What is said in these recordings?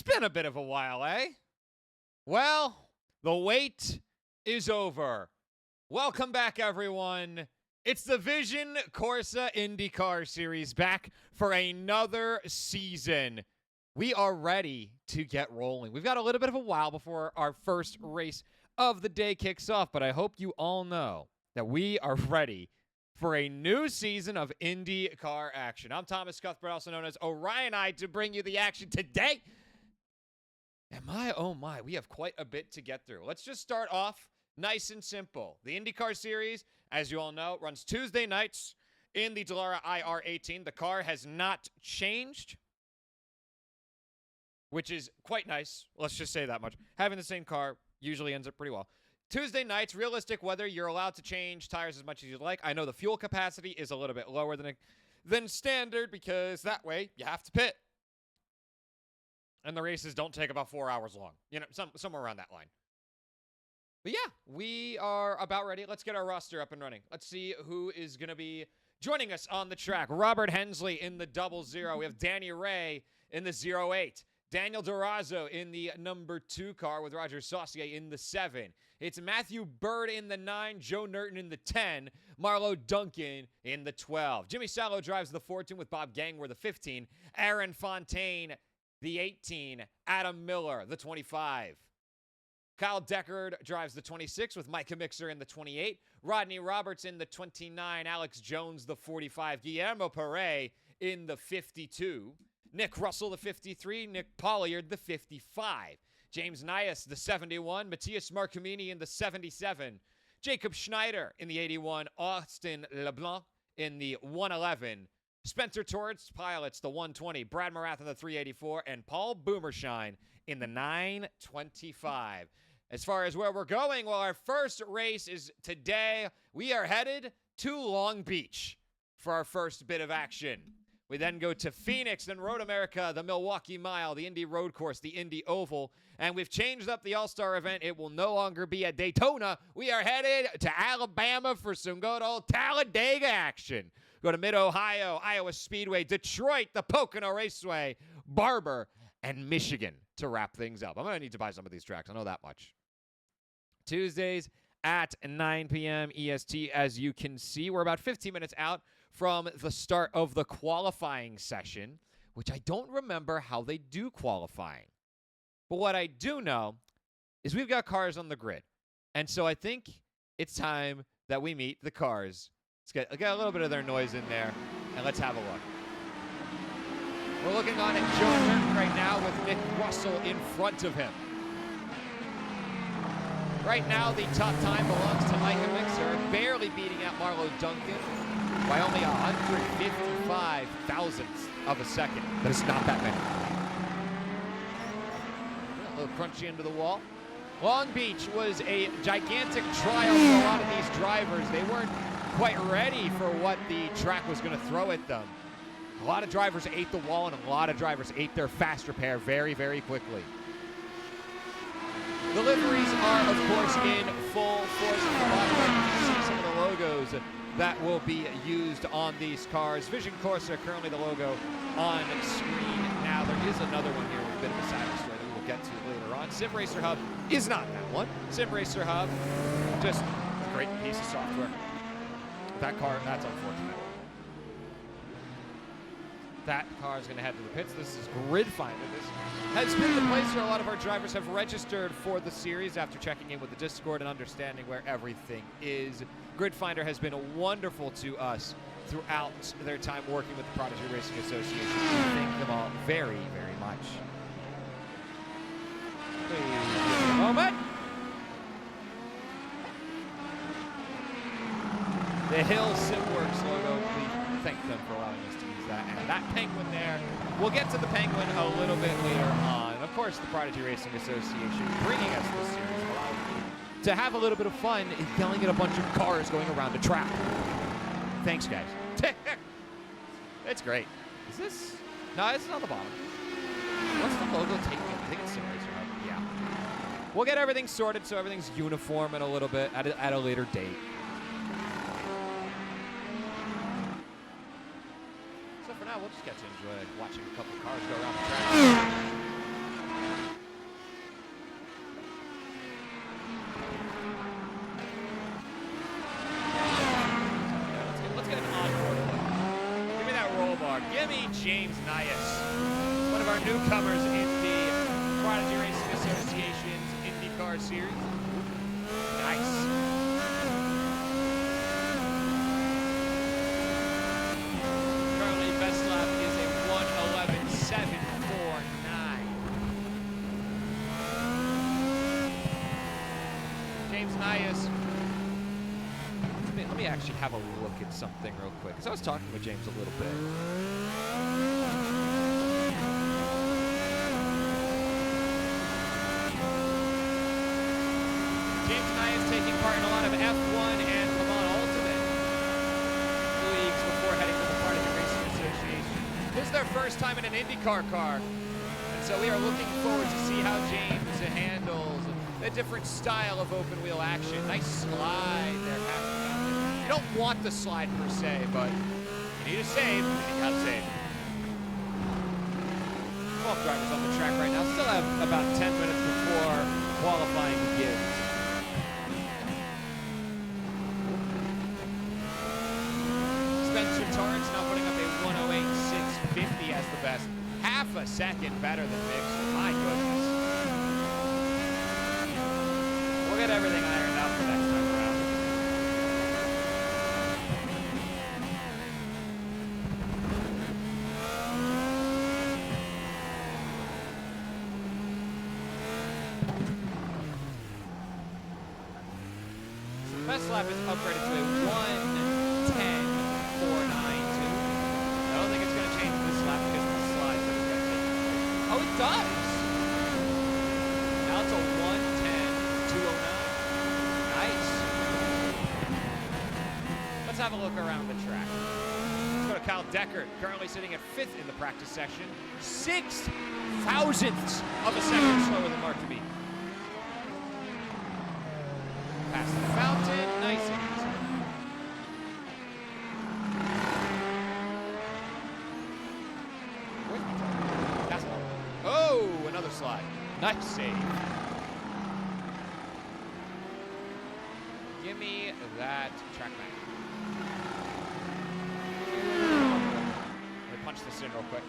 It's been a bit of a while, eh? Well, the wait is over. Welcome back, everyone. It's the Vision Corsa IndyCar Series back for another season. We are ready to get rolling. We've got a little bit of a while before our first race of the day kicks off, but I hope you all know that we are ready for a new season of IndyCar action. I'm Thomas Cuthbert, also known as Orion I, to bring you the action today. And oh my, we have quite a bit to get through. Let's just start off nice and simple. The IndyCar Series, as you all know, runs Tuesday nights in the Dallara IR18. The car has not changed, which is quite nice. Let's just say that much. Having the same car usually ends up pretty well. Tuesday nights, realistic weather, you're allowed to change tires as much as you'd like. I know the fuel capacity is a little bit lower than standard because that way you have to pit. And the races don't take about 4 hours long. You know, somewhere around that line. But yeah, we are about ready. Let's get our roster up and running. Let's see who is going to be joining us on the track. Robert Hensley in the 00. We have Danny Ray in the 08. Daniel Durazo in the number 2 car with Roger Saucier in the 7. It's Matthew Bird in the 9, Joe Nerton in the 10, Marlo Duncan in the 12. Jimmy Salo drives the 14 with Bob Gangwer the 15, Aaron Fontaine the 18, Adam Miller the 25. Kyle Deckard drives the 26 with Micah Mixer in the 28, Rodney Roberts in the 29, Alex Jones the 45, Guillermo Perez in the 52, Nick Russell the 53, Nick Polliard the 55, James Nias the 71, Matthias Marcomini in the 77, Jacob Schneider in the 81, Austin LeBlanc in the 111, Spencer Torrance pilots the 120, Brad Marath in the 384, and Paul Boomershine in the 925. As far as where we're going, well, our first race is today. We are headed to Long Beach for our first bit of action. We then go to Phoenix, then Road America, the Milwaukee Mile, the Indy Road Course, the Indy Oval, and we've changed up the All-Star event. It will no longer be at Daytona. We are headed to Alabama for some good old Talladega action. Go to Mid-Ohio, Iowa Speedway, Detroit, the Pocono Raceway, Barber, and Michigan to wrap things up. I'm going to need to buy some of these tracks. I know that much. Tuesdays at 9 p.m. EST. As you can see, we're about 15 minutes out from the start of the qualifying session, which I don't remember how they do qualifying. But what I do know is we've got cars on the grid. And so I think it's time that we meet the cars. Let's get a little bit of their noise in there, and let's have a look. We're looking on at Joe Nerton right now with Nick Russell in front of him. Right now, the top time belongs to Micah Mixer, barely beating out Marlo Duncan by only 155 thousandths of a second. But it's not that many. A little crunchy into the wall. Long Beach was a gigantic trial for a lot of these drivers. They weren't quite ready for what the track was going to throw at them. A lot of drivers ate the wall, and a lot of drivers ate their fast repair very, very quickly. The liveries are, of course, in full force. You can see some of the logos that will be used on these cars. Vision Corsa, currently the logo on screen now. There is another one here with a bit of a side story that we will get to later on. Sim Racer Hub is not that one. Sim Racer Hub, just a great piece of software. That car, that's unfortunate. That car is going to head to the pits. This is Grid Finder. This has been the place where a lot of our drivers have registered for the series after checking in with the Discord and understanding where everything is. Grid Finder has been wonderful to us throughout their time working with the Prodigy Racing Association. We thank them all very, very much. Wait a moment. The Hill Simworks logo, we thank them for allowing us to use that. And that penguin there, we'll get to the penguin a little bit later on. Of course, the Prodigy Racing Association bringing us this series, allowing me to have a little bit of fun in yelling at a bunch of cars going around the track. Thanks, guys. It's great. Is this? No, it's on the bottom. What's the logo taking? I think it's Sim Racer Hub. Yeah. We'll get everything sorted so everything's uniform in a little bit at a later date. So for now, we'll just get to enjoy watching a couple cars go around the track. Jimmy James Nias, one of our newcomers in the Prodigy Racing Association's IndyCar series. Nice. Currently, best lap is a 1:11.749. James Nias. Let me actually have a look at something real quick, because I was talking with James a little bit. James Nias taking part in a lot of F1 and Le Mans Ultimate leagues before heading to the Prodigy Racing Association. This is their first time in an IndyCar car, and so we are looking forward to see how James handles a different style of open wheel action. Nice slide there, past the fountain. You don't want the slide per se, but you need a save, and you gotta save. 12 drivers on the track right now. Still have about 10 minutes before qualifying begins. Spencer Torrance now putting up a 1:08.650 as the best. Half a second better than Mixer. My goodness. We'll get everything ironed out for next time around. So the best lap is upgraded to a 1:10.492. I don't think it's going to change this lap because of the slides that it's going to take. Oh, it does! Now it's a 1:10.209. Nice. Let's have a look around the track. Let's go to Kyle Deckard, currently sitting at 5th in the practice section. 0.006 of a second slower than Mark to beat. Past the fountain, nice and easy. That's one. Oh, another slide. Nice save. Give me that track map. Let me punch this in real quick.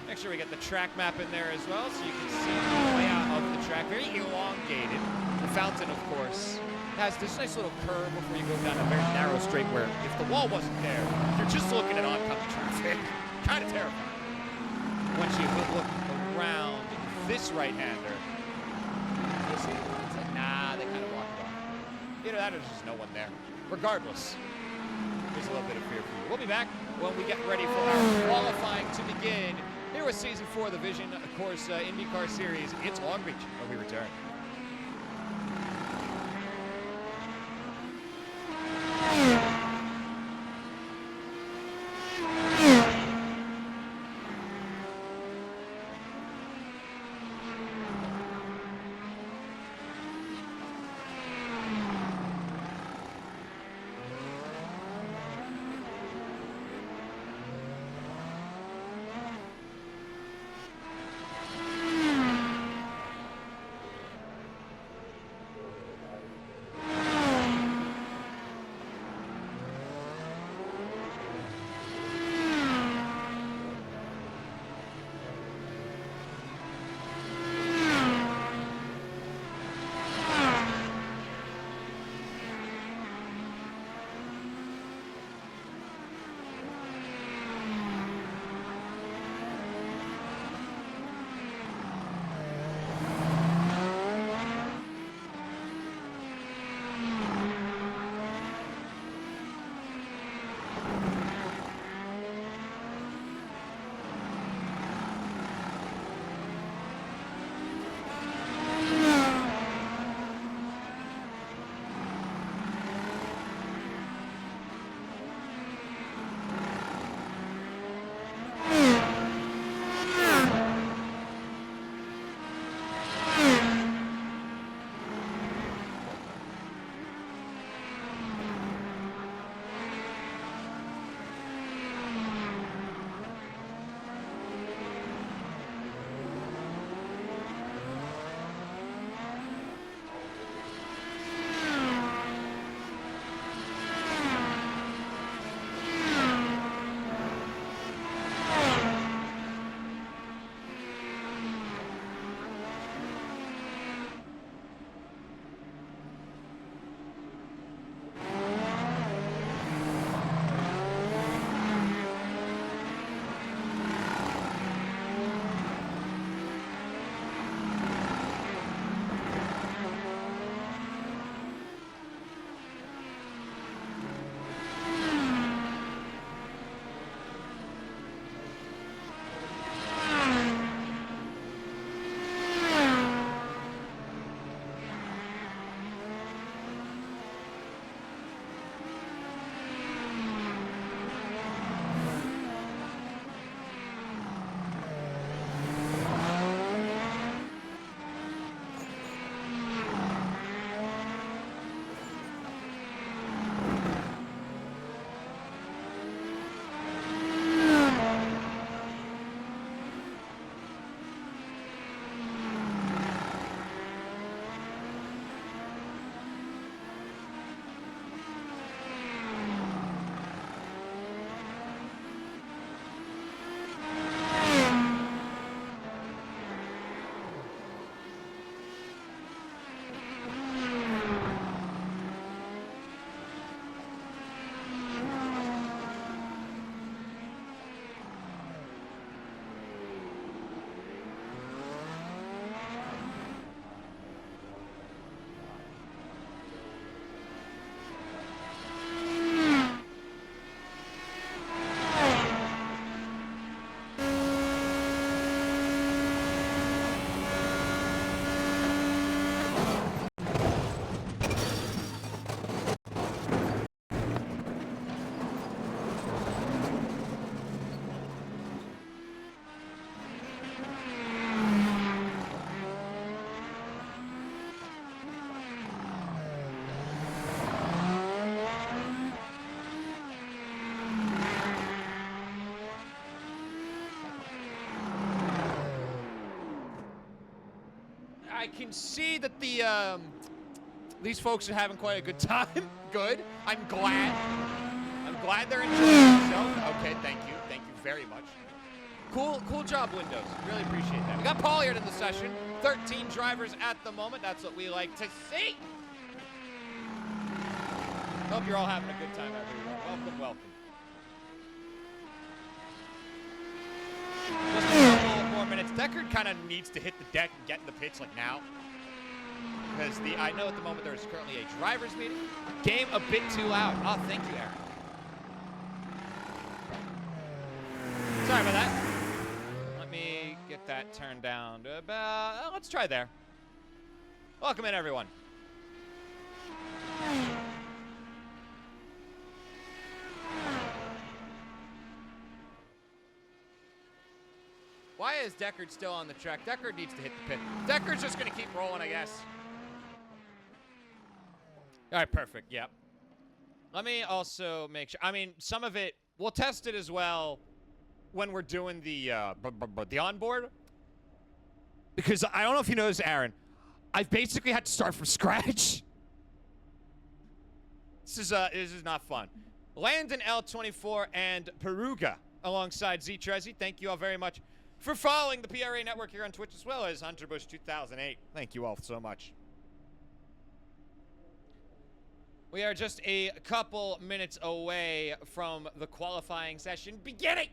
Make sure we get the track map in there as well so you can see the layout of the track. Very elongated. The fountain, of course, has this nice little curve before you go down a very narrow straight where if the wall wasn't there, you're just looking at oncoming traffic. Kind of terrifying. Once you look around this right-hander, you see the ones that, nah, they kind of block it off. Either that or there's just no one there. Regardless, there's a little bit of fear for you. We'll be back when we get ready for our qualifying to begin. Here with Season 4 of the Vision Corsa IndyCar Series. It's Long Beach when we return. I can see that these folks are having quite a good time. Good. I'm glad. I'm glad they're enjoying themselves. Okay, thank you. Thank you very much. Cool job, Windows. Really appreciate that. We got Paul here in the session. 13 drivers at the moment. That's what we like to see. Hope you're all having a good time, everyone. Welcome. Just a couple more minutes. Deckard kind of needs to hit the deck and get in the pits like now. Because I know at the moment there is currently a driver's meeting. Game a bit too loud. Oh, thank you, Aaron. Sorry about that. Let me get that turned down to about, let's try there. Welcome in, everyone. Why is Deckard still on the track? Deckard needs to hit the pit. Deckard's just going to keep rolling, I guess. All right, perfect. Yep. Let me also make sure. I mean, some of it, we'll test it as well when we're doing the onboard. Because I don't know if you noticed, Aaron, I've basically had to start from scratch. This is not fun. Landon L24 and Peruga alongside Z Trezzy. Thank you all very much for following the PRA network here on Twitch, as well as Hunter Bush 2008. Thank you all so much. We are just a couple minutes away from the qualifying session beginning.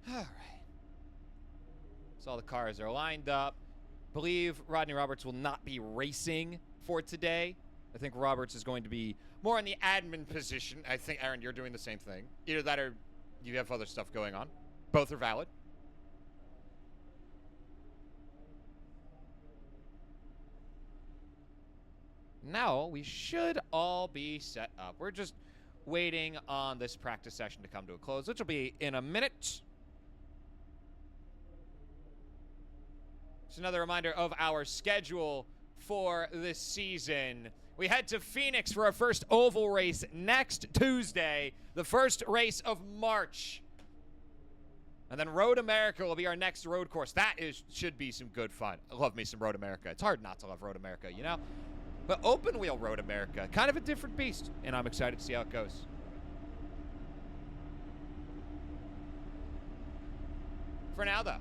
All right. So all the cars are lined up. Believe Rodney Roberts will not be racing for today. I think Roberts is going to be more in the admin position. I think, Aaron, you're doing the same thing. Either that or you have other stuff going on. Both are valid. Now we should all be set up. We're just waiting on this practice session to come to a close, which will be in a minute. Just another reminder of our schedule for this season. We head to Phoenix for our first oval race next Tuesday, the first race of March. And then Road America will be our next road course. That should be some good fun. I love me some Road America. It's hard not to love Road America, you know? But open wheel Road America, kind of a different beast, and I'm excited to see how it goes. For now, though,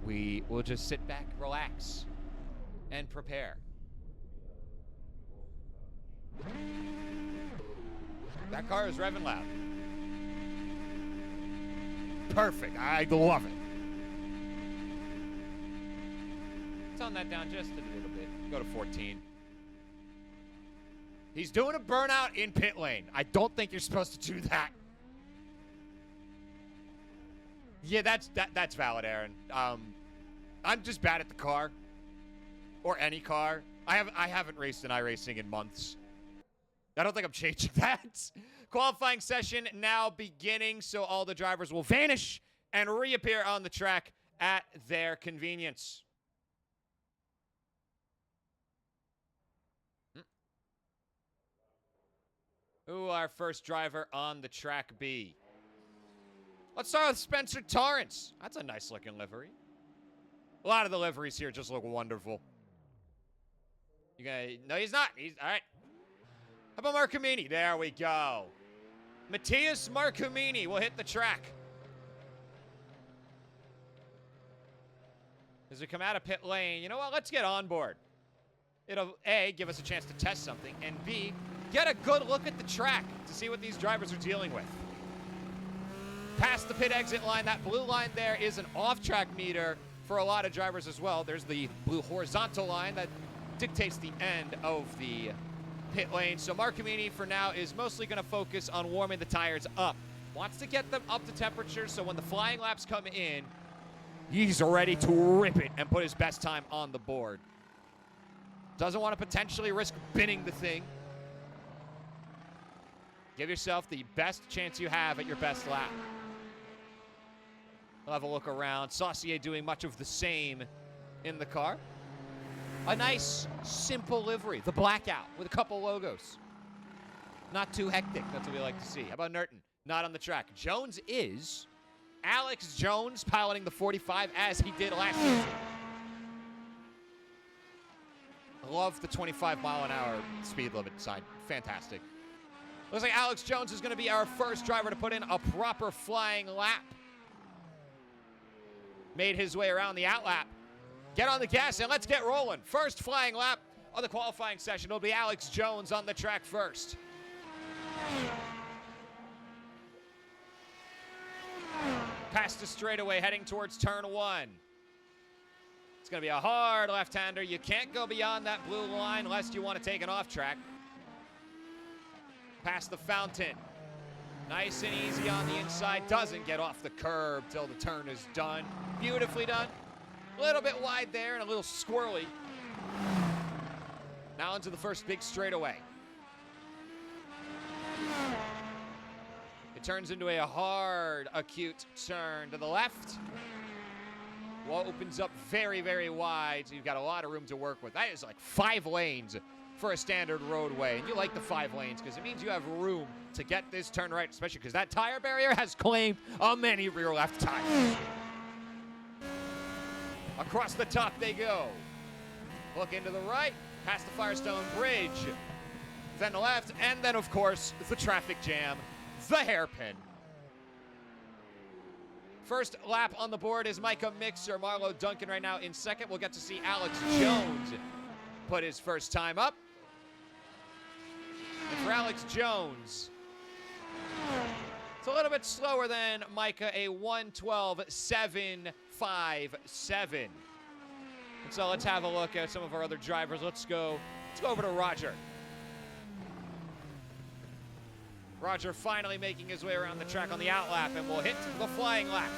we will just sit back, relax, and prepare. That car is revving loud. Perfect. I love it. Tone that down just a little bit. Go to 14. He's doing a burnout in pit lane. I don't think you're supposed to do that. Yeah, that's valid, Aaron. I'm just bad at the car. Or any car. I haven't raced in iRacing in months. I don't think I'm changing that. Qualifying session now beginning, so all the drivers will vanish and reappear on the track at their convenience. Who will our first driver on the track be? Let's start with Spencer Torrance. That's a nice looking livery. A lot of the liveries here just look wonderful. No, he's not. He's all right. How about Marcomini? There we go. Matthias Marcomini will hit the track. As we come out of pit lane, you know what? Let's get on board. It'll, A, give us a chance to test something, and B, get a good look at the track to see what these drivers are dealing with. Past the pit exit line, that blue line there is an off-track meter for a lot of drivers as well. There's the blue horizontal line that dictates the end of the pit lane. So Marcomini, for now, is mostly going to focus on warming the tires up. Wants to get them up to temperature, so when the flying laps come in, he's ready to rip it and put his best time on the board. Doesn't want to potentially risk binning the thing. Give yourself the best chance you have at your best lap. We'll have a look around. Saucier doing much of the same in the car. A nice, simple livery. The blackout with a couple logos. Not too hectic. That's what we like to see. How about Nerton? Not on the track. Jones is. Alex Jones piloting the 45 as he did last season. I love the 25-mile-an-hour speed limit sign. Fantastic. Looks like Alex Jones is going to be our first driver to put in a proper flying lap. Made his way around the outlap. Get on the gas and let's get rolling. First flying lap of the qualifying session will be Alex Jones on the track first. Past the straightaway, heading towards turn 1. It's going to be a hard left-hander. You can't go beyond that blue line unless you want to take an off-track. Past the fountain. Nice and easy on the inside. Doesn't get off the curb till the turn is done. Beautifully done. A little bit wide there and a little squirrely. Now into the first big straightaway. It turns into a hard, acute turn to the left. Wall opens up very, very wide, so you've got a lot of room to work with. That is like 5 lanes for a standard roadway, and you like the 5 lanes because it means you have room to get this turn right, especially because that tire barrier has claimed many rear left tires. Across the top they go. Look into the right, past the Firestone Bridge, then the left, and then, of course, the traffic jam, the hairpin. First lap on the board is Micah Mixer. Marlo Duncan right now in second. We'll get to see Alex Jones put his first time up. And for Alex Jones, it's a little bit slower than Micah, a 1:12.757. And so let's have a look at some of our other drivers. Let's go over to Roger. Roger finally making his way around the track on the outlap, and we'll hit the flying lap.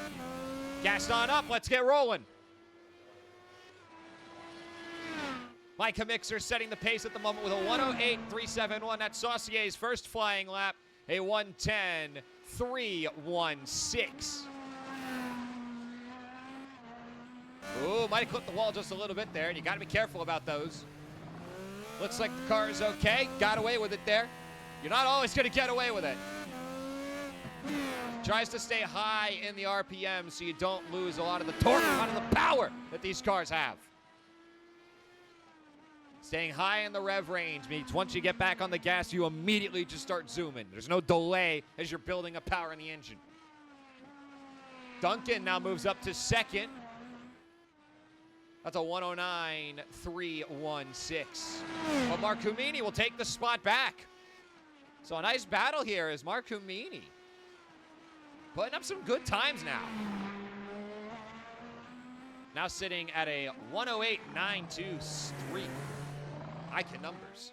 Gassed on up, let's get rolling. Micah Mixer setting the pace at the moment with a 1:08.371. That's Saucier's first flying lap, a 1:10.316. Ooh, might have clipped the wall just a little bit there, and you got to be careful about those. Looks like the car is okay. Got away with it there. You're not always going to get away with it. Tries to stay high in the RPM so you don't lose a lot of the torque, a lot of the power that these cars have. Staying high in the rev range means once you get back on the gas, you immediately just start zooming. There's no delay as you're building up power in the engine. Duncan now moves up to second. That's a 1:09.316. But Mark Humini will take the spot back. So a nice battle here is Mark Humini putting up some good times now. Now sitting at a 1:08.923. I can numbers.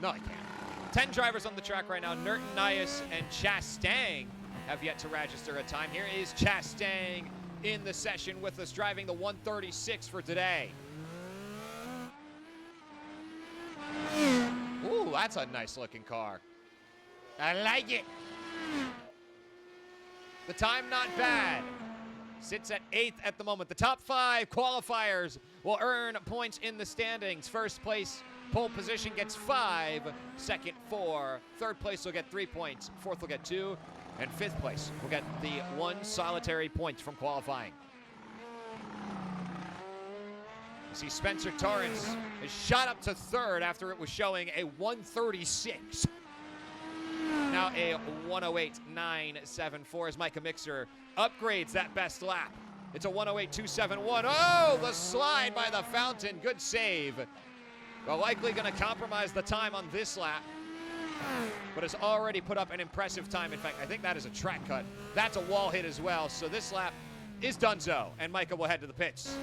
No, I can't. 10 drivers on the track right now. Nerton, Nias, and Chastang have yet to register a time. Here is Chastang in the session with us, driving the 136 for today. Ooh, that's a nice looking car. I like it. The time not bad. Sits at 8th at the moment. The top 5 qualifiers will earn points in the standings. First place, pole position, gets 5. Second, 4. Third place will get 3 points. Fourth will get 2. And fifth place will get the 1 solitary point from qualifying. You see Spencer Torrance is shot up to 3rd after it was showing a 136. Now a 1:08.974 as Micah Mixer upgrades that best lap. It's a 1:08.271. Oh, the slide by the fountain. Good save. Well, likely going to compromise the time on this lap, but has already put up an impressive time. In fact, I think that is a track cut. That's a wall hit as well. So this lap is donezo, and Micah will head to the pits.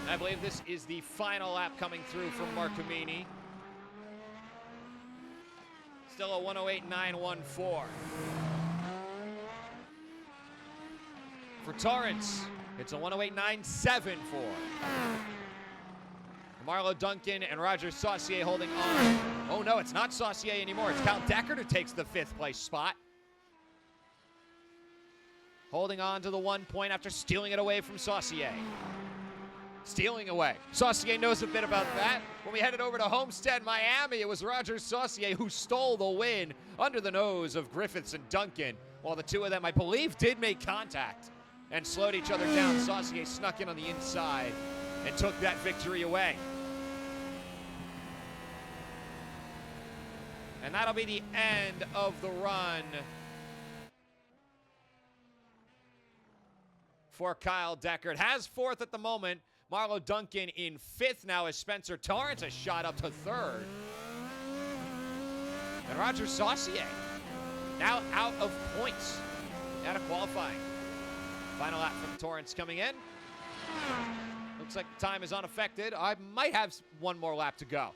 And I believe this is the final lap coming through from Mark Humini. Still a 1:08.914. For Torrance, it's a 1:08.974. Marlo Duncan and Roger Saucier holding on. Oh no, it's not Saucier anymore. It's Cal Deckard who takes the 5th place spot. Holding on to the 1 point after stealing it away from Saucier. stealing away. Saucier knows a bit about that. When we headed over to Homestead, Miami, it was Roger Saucier who stole the win under the nose of Griffiths and Duncan, while the two of them, I believe, did make contact and slowed each other down. Saucier snuck in on the inside and took that victory away. And that'll be the end of the run for Kyle Deckard. Has fourth at the moment. Marlo Duncan in fifth now as Spencer Torrance has shot up to third. And Roger Saucier now out of points, out of qualifying. Final lap from Torrance coming in. Looks like time is unaffected. I might have one more lap to go.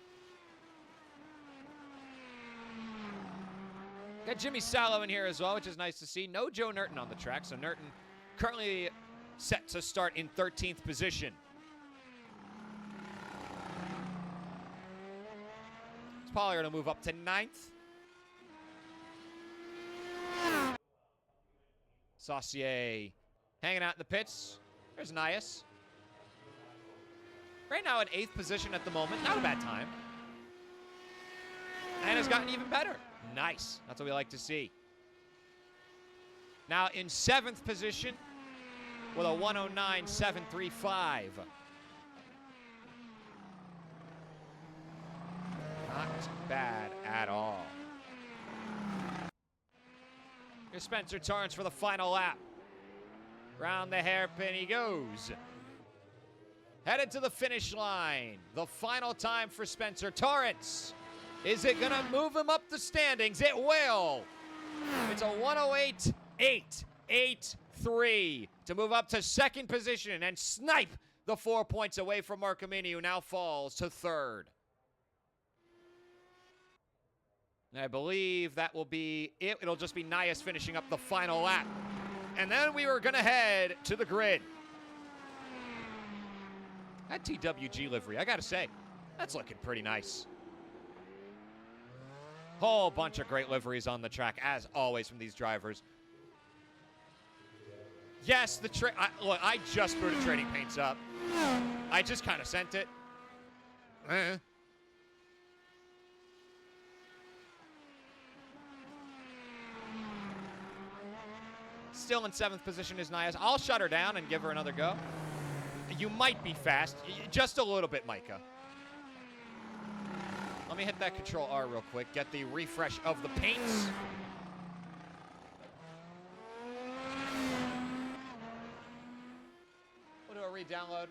Got Jimmy Salo in here as well, which is nice to see. No Joe Nurton on the track, so Nurton currently set to start in 13th position. Pollard will move up to 9th. Saucier hanging out in the pits. There's Nias. Right now in 8th position at the moment. Not a bad time. And has gotten even better. Nice. That's what we like to see. Now in 7th position with a 109.735. Not bad at all. Here's Spencer Torrance for the final lap. Round the hairpin he goes. Headed to the finish line. The final time for Spencer Torrance. Is it going to move him up the standings? It will. It's a 108.883 to move up to second position and snipe the 4 points away from Marcomini, who now falls to third. And I believe that will be it. It'll just be Nias finishing up the final lap. And then we were going to head to the grid. That TWG livery, I got to say, that's looking pretty nice. Whole bunch of great liveries on the track, as always, from these drivers. Yes, look, I just booted Trading Paints up. I just kind of sent it. Still in 7th position is Nias. I'll shut her down and give her another go. You might be fast. Just a little bit, Micah. Let me hit that Control R real quick. Get the refresh of the paints. We'll do a re-download.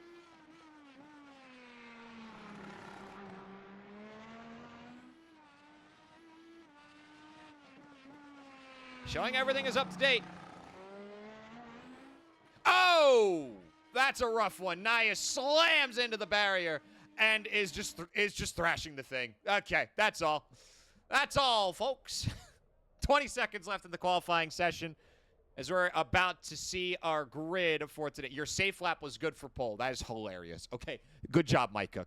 Showing everything is up to date. Oh! That's a rough one. Nias slams into the barrier and is just thrashing the thing. Okay, that's all. That's all, folks. 20 seconds left in the qualifying session as we're about to see our grid for today. Your safe lap was good for pole. That is hilarious. Okay, good job, Micah.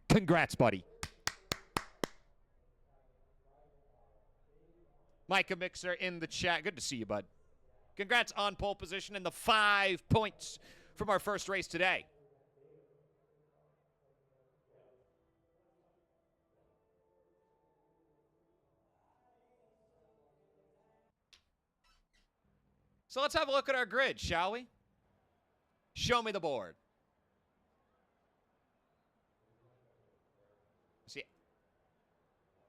Congrats, buddy. Micah Mixer in the chat. Good to see you, bud. Congrats on pole position and the 5 points from our first race today. So let's have a look at our grid, shall we? Show me the board. See,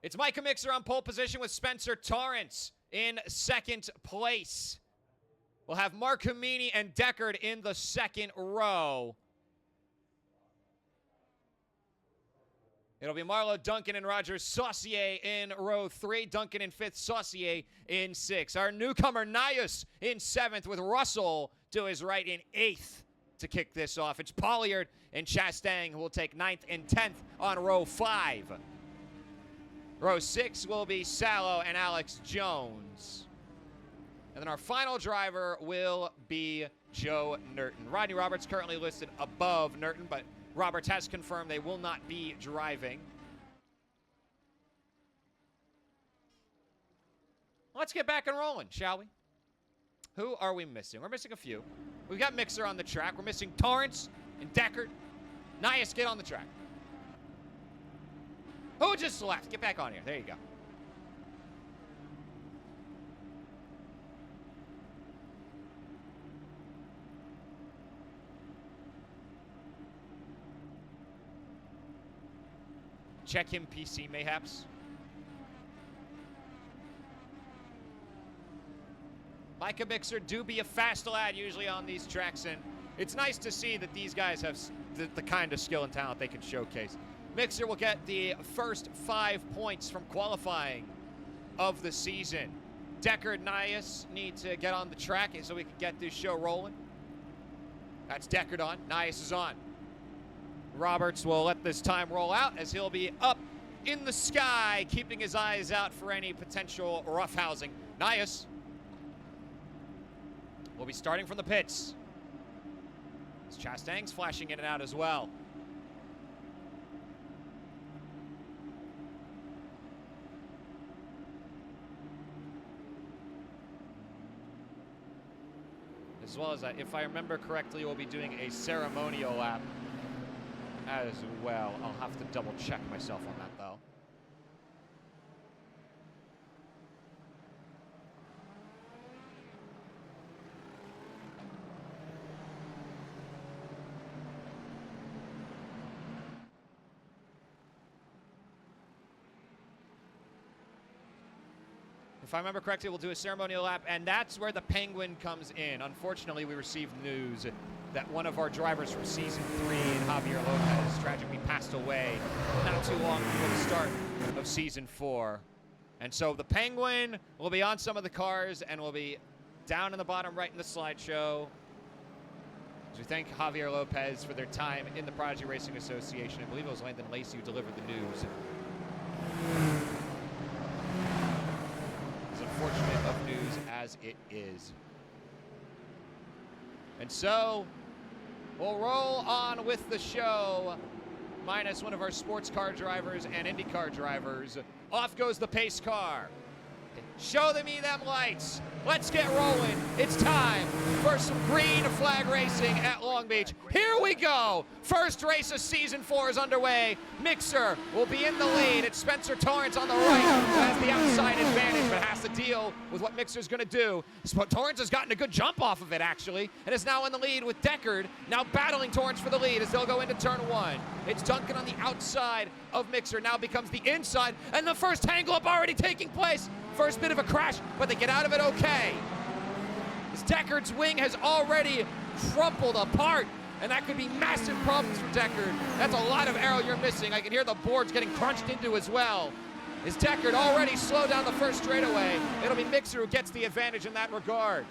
it's Micah Mixer on pole position with Spencer Torrance in second place. We'll have Marcomini and Deckard in the second row. It'll be Marlo Duncan and Roger Saucier in row 3. Duncan in 5th, Saucier in 6th. Our newcomer Nias in 7th with Russell to his right in 8th to kick this off. It's Pollard and Chastain who will take 9th and 10th on row 5. Row 6 will be Salo and Alex Jones. And then our final driver will be Joe Nurton. Rodney Roberts currently listed above Nurton, but Roberts has confirmed they will not be driving. Let's get back and rolling, shall we? Who are we missing? We're missing a few. We've got Mixer on the track. We're missing Torrance and Deckard. Nias, get on the track. Who just left? Get back on here. There you go. Check him, PC, mayhaps. Micah Mixer do be a fast lad usually on these tracks, and it's nice to see that these guys have the kind of skill and talent they can showcase. Mixer will get the first 5 points from qualifying of the season. Deckard and Nias need to get on the track so we can get this show rolling. That's Deckard on. Nias is on. Roberts will let this time roll out as he'll be up in the sky, keeping his eyes out for any potential roughhousing. Nias will be starting from the pits. Chastang's flashing in and out as well. As well as, if I remember correctly, we'll be doing a ceremonial lap as well. I'll have to double check myself on that, though. If I remember correctly, we'll do a ceremonial lap, and that's where the Penguin comes in. Unfortunately, we received news that one of our drivers from Season 3, Javier Lopez, tragically passed away not too long before the start of Season 4. And so the Penguin will be on some of the cars and will be down in the bottom right in the slideshow. So we thank Javier Lopez for their time in the Prodigy Racing Association. I believe it was Landon Lacey who delivered the news. Unfortunate of news as it is. And so we'll roll on with the show, minus one of our sports car drivers and IndyCar drivers. Off goes the pace car. Show me them lights. Let's get rolling. It's time for some green flag racing at Long Beach. Here we go. First race of Season 4 is underway. Mixer will be in the lead. It's Spencer Torrance on the right who has the outside advantage, but has to deal with what Mixer's going to do. Torrance has gotten a good jump off of it, actually, and is now in the lead with Deckard, now battling Torrance for the lead as they'll go into turn 1. It's Duncan on the outside of Mixer, now becomes the inside, and the first tangle-up already taking place. First bit of a crash, but they get out of it okay. As Deckard's wing has already crumpled apart, and that could be massive problems for Deckard. That's a lot of aero you're missing. I can hear the boards getting crunched into as well. As Deckard already slowed down the first straightaway, it'll be Mixer who gets the advantage in that regard.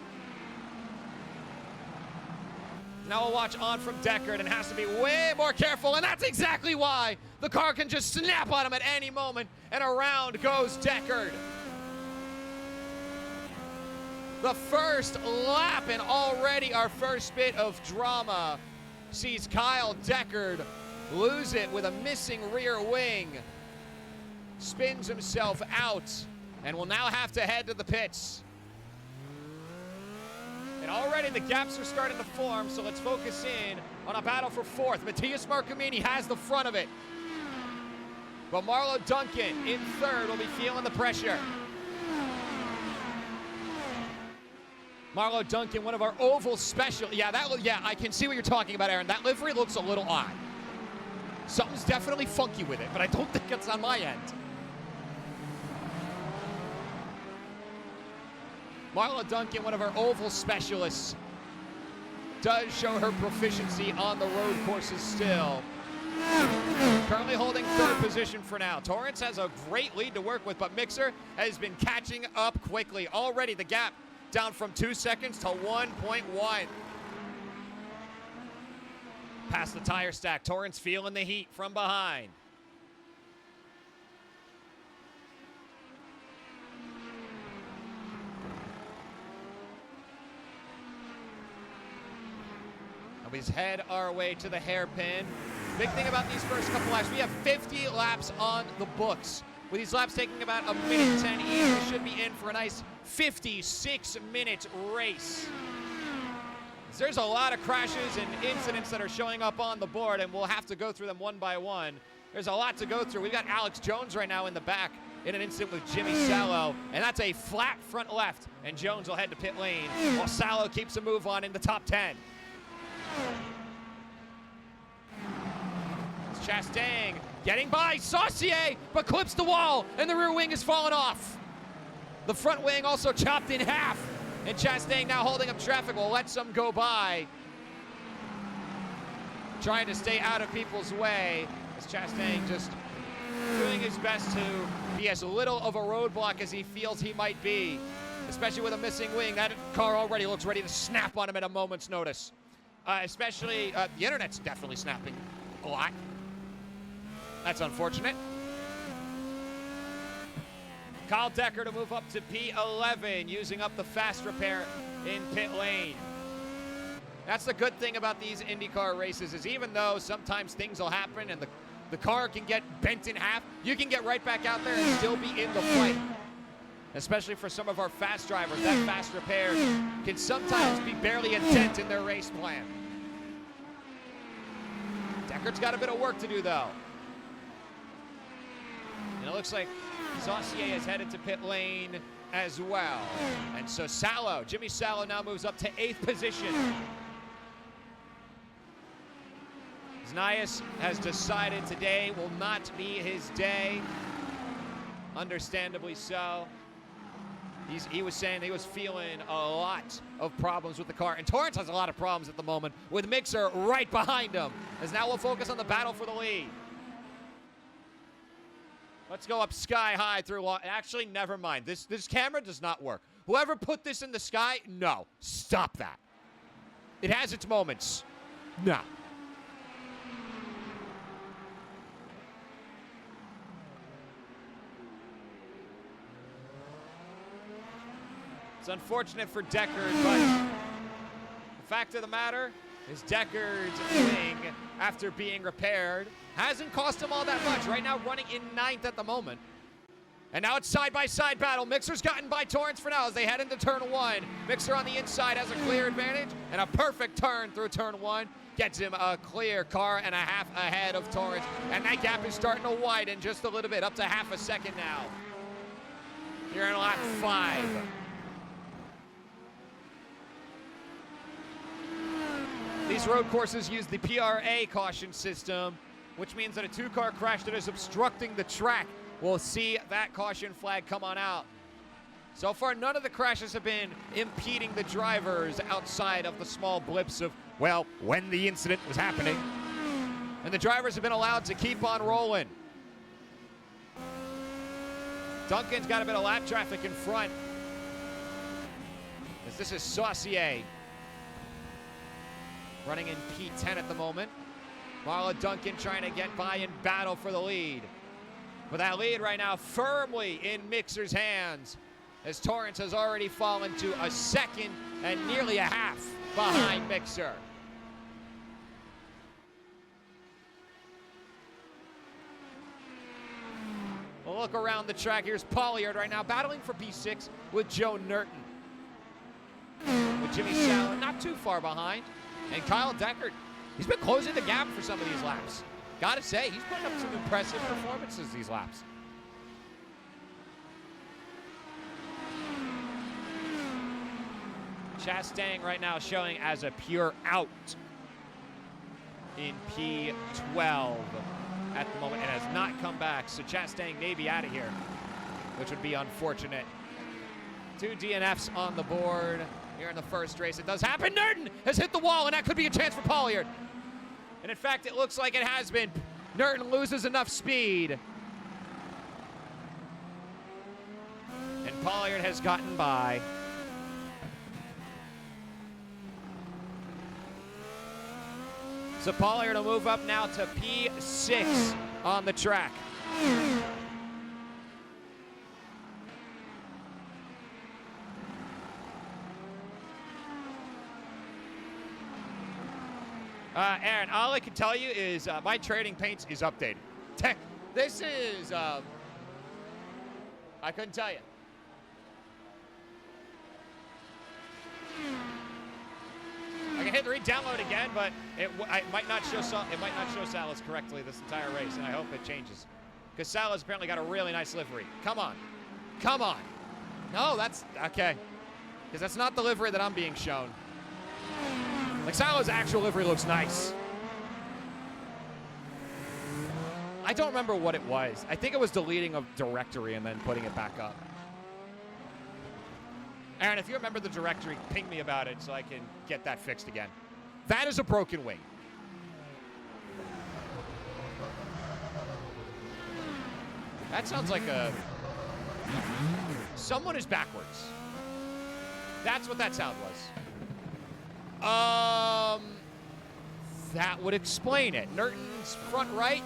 Now we'll watch on from Deckard and has to be way more careful, and that's exactly why. The car can just snap on him at any moment, and around goes Deckard. The first lap, and already our first bit of drama sees Kyle Deckard lose it with a missing rear wing. Spins himself out and will now have to head to the pits. And already the gaps are starting to form, so let's focus in on a battle for fourth. Matthias Marcomini has the front of it, but Marlo Duncan in third will be feeling the pressure. Marlo Duncan, one of our oval special. Yeah, I can see what you're talking about, Aaron. That livery looks a little odd. Something's definitely funky with it, but I don't think it's on my end. Marla Duncan, one of our oval specialists, does show her proficiency on the road courses still. Currently holding third position for now. Torrance has a great lead to work with, but Mixer has been catching up quickly. Already the gap down from 2 seconds to 1.1. Past the tire stack, Torrance feeling the heat from behind. And we head our way to the hairpin. Big thing about these first couple laps, we have 50 laps on the books. With these laps taking about a minute 10 each, we should be in for a nice 56-minute race. There's a lot of crashes and incidents that are showing up on the board, and we'll have to go through them one by one. There's a lot to go through. We've got Alex Jones right now in the back in an incident with Jimmy Sallow, and that's a flat front left, and Jones will head to pit lane while Sallow keeps a move on in the top 10. It's Chastain getting by Saucier, but clips the wall, and the rear wing has fallen off. The front wing also chopped in half. And Chastain now holding up traffic will let some go by. Trying to stay out of people's way as Chastain just doing his best to be as little of a roadblock as he feels he might be. Especially with a missing wing. That car already looks ready to snap on him at a moment's notice. The internet's definitely snapping a lot. That's unfortunate. Kyle Decker to move up to P11, using up the fast repair in pit lane. That's the good thing about these IndyCar races is even though sometimes things will happen and the car can get bent in half, you can get right back out there and still be in the fight. Especially for some of our fast drivers, that fast repair can sometimes be barely a dent in their race plan. Decker's got a bit of work to do though. And it looks like Saucier is headed to pit lane as well. And so Jimmy Sallow now moves up to 8th position. Znaius has decided today will not be his day. Understandably so. He was saying he was feeling a lot of problems with the car. And Torrence has a lot of problems at the moment with Mixer right behind him. As now we'll focus on the battle for the lead. Let's go up sky high through actually, never mind. This camera does not work. Whoever put this in the sky, no. Stop that. It has its moments. No. It's unfortunate for Deckard, but the fact of the matter is Deckard's wing, after being repaired, hasn't cost him all that much. Right now running in 9th at the moment. And now it's side-by-side battle. Mixer's gotten by Torrence for now as they head into turn 1. Mixer on the inside has a clear advantage, and a perfect turn through turn 1 gets him a clear car and a half ahead of Torrence. And that gap is starting to widen just a little bit, up to half a second now. Here in lap 5. These road courses use the PRA caution system, which means that a 2-car crash that is obstructing the track will see that caution flag come on out. So far, none of the crashes have been impeding the drivers outside of the small blips of, well, when the incident was happening. And the drivers have been allowed to keep on rolling. Duncan's got a bit of lap traffic in front, as this is Saucier running in P10 at the moment. Marla Duncan trying to get by and battle for the lead. But that lead right now firmly in Mixer's hands, as Torrence has already fallen to a second and nearly a half behind Mixer. We'll look around the track. Here's Pauliard right now battling for P6 with Joe Nerton. With Jimmy Sallow not too far behind. And Kyle Deckard, he's been closing the gap for some of these laps. Gotta say, he's putting up some impressive performances these laps. Chastain right now showing as a pure out in P12 at the moment and has not come back. So Chastain may be out of here, which would be unfortunate. 2 DNFs on the board here in the first race. It does happen. Nerton has hit the wall, and that could be a chance for Pauliard. And in fact, it looks like it has been. Nerton loses enough speed. And Pauliard has gotten by. So Pauliard will move up now to P6 on the track. Aaron, all I can tell you is my trading paints is updated. This is, I couldn't tell you. I can hit the re-download again, but it might not show Salas correctly this entire race, and I hope it changes. Because Salas apparently got a really nice livery. Come on. Come on. No, that's... Okay. Because that's not the livery that I'm being shown. Like, Salas' actual livery looks nice. I don't remember what it was. I think it was deleting a directory and then putting it back up. Aaron, if you remember the directory, ping me about it so I can get that fixed again. That is a broken wing. That sounds like a... Someone is backwards. That's what that sound was. That would explain it. Nerton's front right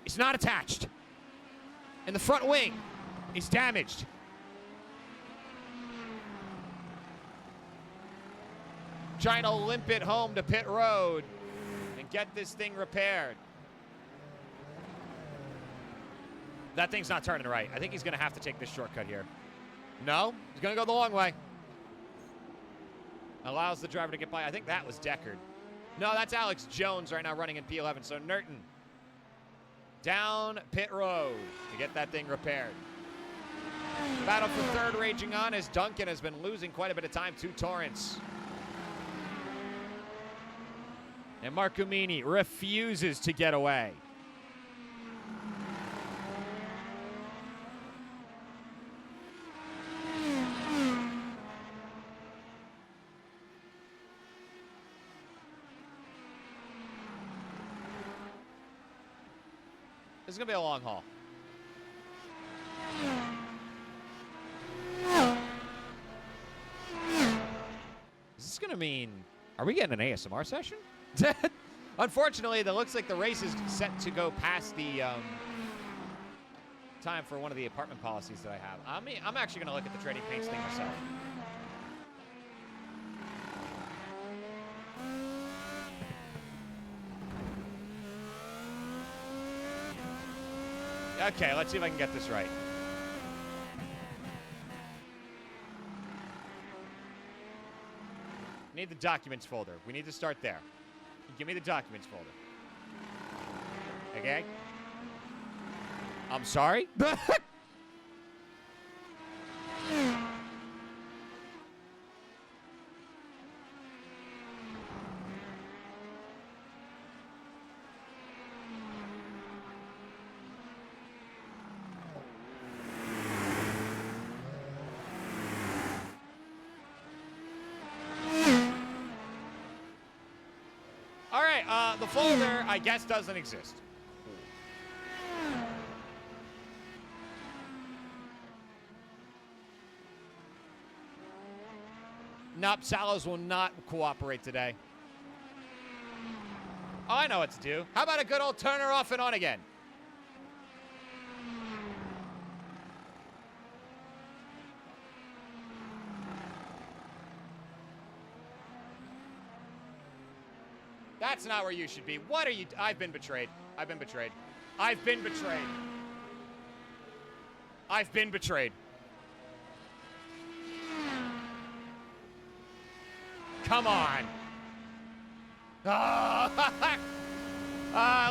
is not attached. And the front wing is damaged. Trying to limp it home to pit road and get this thing repaired. That thing's not turning right. I think he's going to have to take this shortcut here. No, he's going to go the long way. Allows the driver to get by. I think that was Deckard. No, that's Alex Jones right now running in P11. So Nerton down pit road to get that thing repaired. Battle for third raging on as Duncan has been losing quite a bit of time to Torrance. And Marcumini refuses to get away. This is going to be a long haul. Is this going to mean... Are we getting an ASMR session? Unfortunately, it looks like the race is set to go past the time for one of the apartment policies that I have. I'm actually going to look at the trading paints thing myself. Okay, let's see if I can get this right. Need the documents folder. We need to start there. Give me the documents folder. Okay? I'm sorry? The folder, I guess, doesn't exist. Nope, Salas will not cooperate today. Oh, I know what to do. How about a good old turn her off and on again? That's not where you should be. What are you... I've been betrayed. I've been betrayed. I've been betrayed. I've been betrayed. Come on.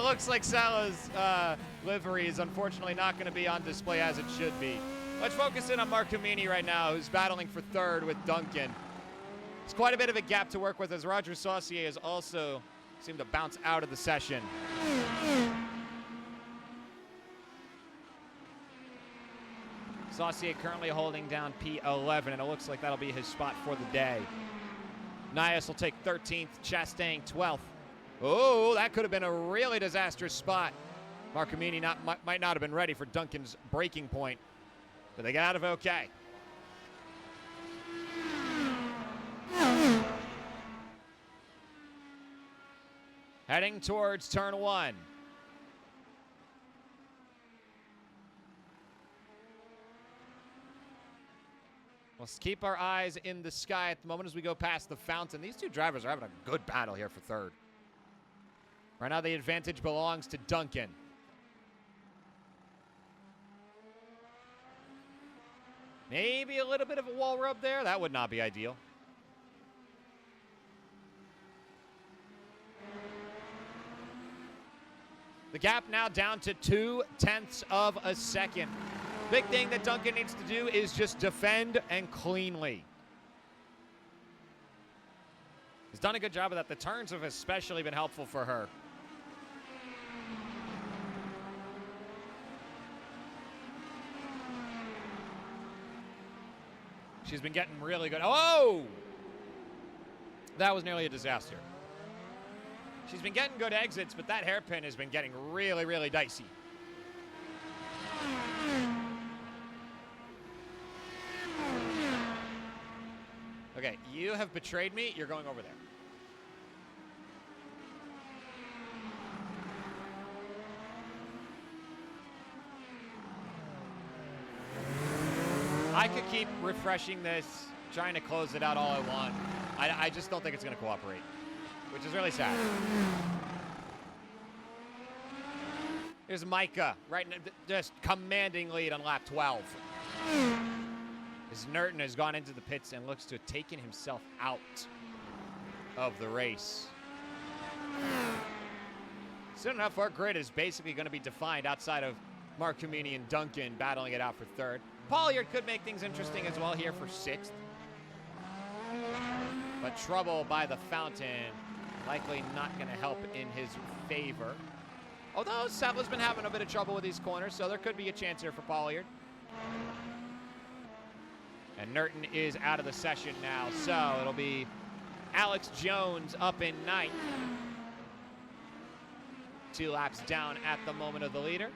Looks like Salah's livery is unfortunately not going to be on display as it should be. Let's focus in on Marcumini right now, who's battling for third with Duncan. It's quite a bit of a gap to work with as Roger Saucier is also... seemed to bounce out of the session. Saucier currently holding down P11, and it looks like that'll be his spot for the day. Nias will take 13th, Chastain 12th. Oh, that could have been a really disastrous spot. Marcumini might not have been ready for Duncan's breaking point, but they got out of it okay. Heading towards turn one. Let's keep our eyes in the sky at the moment as we go past the fountain. These two drivers are having a good battle here for third. Right now the advantage belongs to Duncan. Maybe a little bit of a wall rub there. That would not be ideal. The gap now down to 0.2 of a second. Big thing that Duncan needs to do is just defend and cleanly. He's done a good job of that. The turns have especially been helpful for her. She's been getting really good. Oh! That was nearly a disaster. She's been getting good exits, but that hairpin has been getting really, really dicey. Okay, you have betrayed me. You're going over there. I could keep refreshing this, trying to close it out all I want. I just don't think it's going to cooperate, which is really sad. Here's Micah, right, just commanding lead on lap 12. As Nerton has gone into the pits and looks to have taken himself out of the race. Soon enough, our grid is basically going to be defined outside of Mark Kumini and Duncan battling it out for third. Pollard could make things interesting as well here for sixth. But trouble by the fountain, likely not going to help in his favor. Although Settler's been having a bit of trouble with these corners, so there could be a chance here for Pollard. And Nerton is out of the session now, so it'll be Alex Jones up in ninth. 2 laps down at the moment of the leader.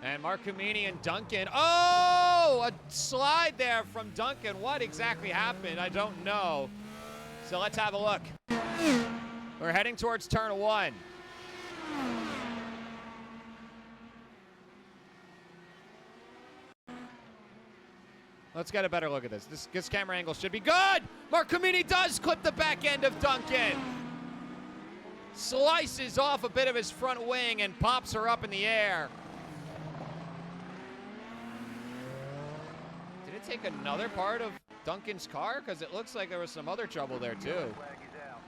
And Mark Kumini and Duncan. Oh, a slide there from Duncan. What exactly happened? I don't know. So let's have a look. We're heading towards turn 1. Let's get a better look at this. This camera angle should be good. Mark Kumini does clip the back end of Duncan. Slices off a bit of his front wing and pops her up in the air. Did it take another part of Duncan's car? Because it looks like there was some other trouble there too.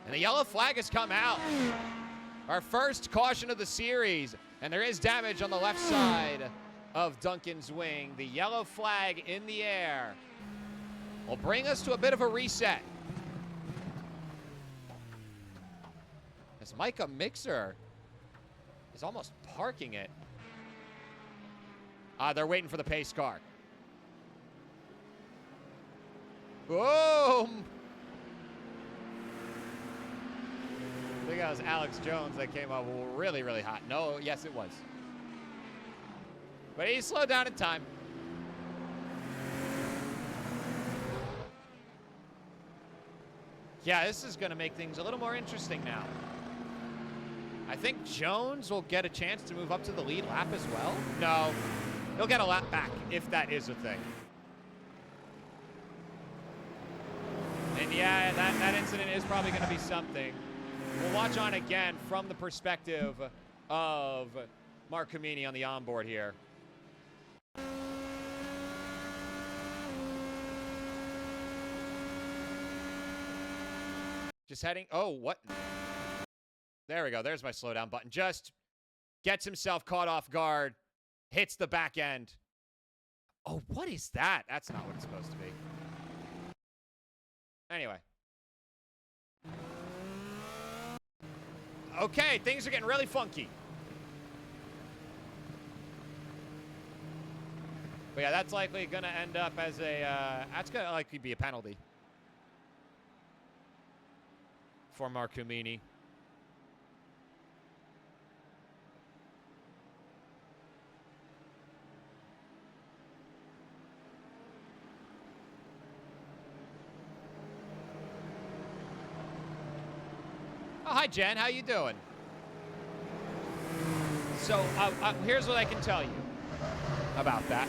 And the yellow flag has come out. Our first caution of the series. And there is damage on the left side of Duncan's wing. The yellow flag in the air will bring us to a bit of a reset. As Micah Mixer is almost parking it. They're waiting for the pace car. Boom! I think that was Alex Jones that came up really, really hot. No, yes, it was. But he slowed down in time. Yeah, this is going to make things a little more interesting now. I think Jones will get a chance to move up to the lead lap as well. No, he'll get a lap back if that is a thing. And yeah, that incident is probably going to be something. We'll watch on again from the perspective of Mark Kumini on the onboard here. Just heading, oh, what? There we go, there's my slowdown button. Just gets himself caught off guard, hits the back end. Oh, what is that? That's not what it's supposed to be. Anyway. Okay, things are getting really funky. But yeah, that's likely going to end up as a, that's going to likely be a penalty for Mark Kumini. Oh, hi, Jen. How you doing? So here's what I can tell you about that.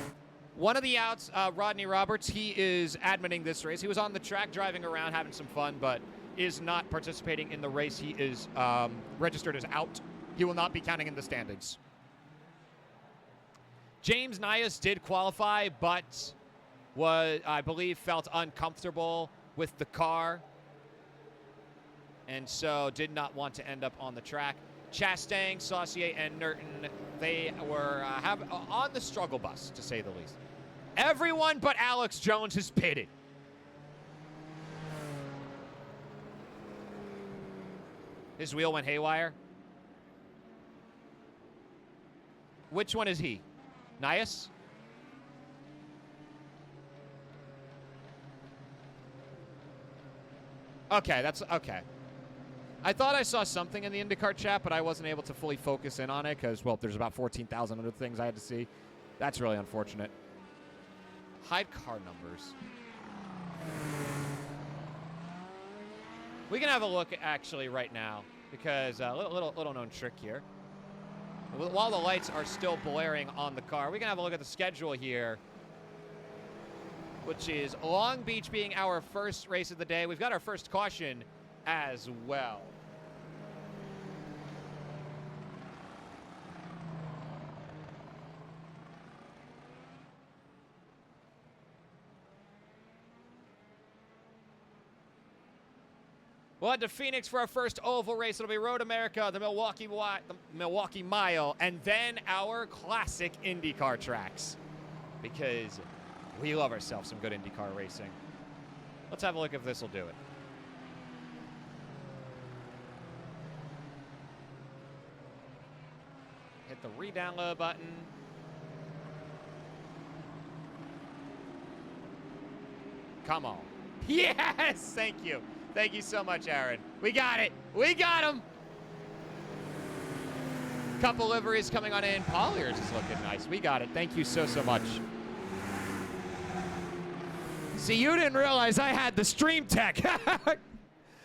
One of the outs, Rodney Roberts, he is admitting this race. He was on the track driving around having some fun, but is not participating in the race. He is registered as out. He will not be counting in the standings. James Nias did qualify, but was, I believe, felt uncomfortable with the car, and so did not want to end up on the track. Chastain, Saucier, and Nerton, they were on the struggle bus, to say the least. Everyone but Alex Jones is pitted. His wheel went haywire. Which one is he? Nias? Okay, that's okay. I thought I saw something in the IndyCar chat, but I wasn't able to fully focus in on it because, well, there's about 14,000 other things I had to see. That's really unfortunate. Hide car numbers. We can have a look actually right now because a little known trick here. While the lights are still blaring on the car, we can have a look at the schedule here, which is Long Beach being our first race of the day. We've got our first caution as well. We'll head to Phoenix for our first oval race. It'll be Road America, the Milwaukee Mile, and then our classic IndyCar tracks, because we love ourselves some good IndyCar racing. Let's have a look if this will do it. Hit the re-download button. Come on. Yes! Thank you. Thank you so much, Aaron. We got it. We got him. Couple liveries coming on in. Pollier's is looking nice. We got it. Thank you so much. See, you didn't realize I had the stream tech.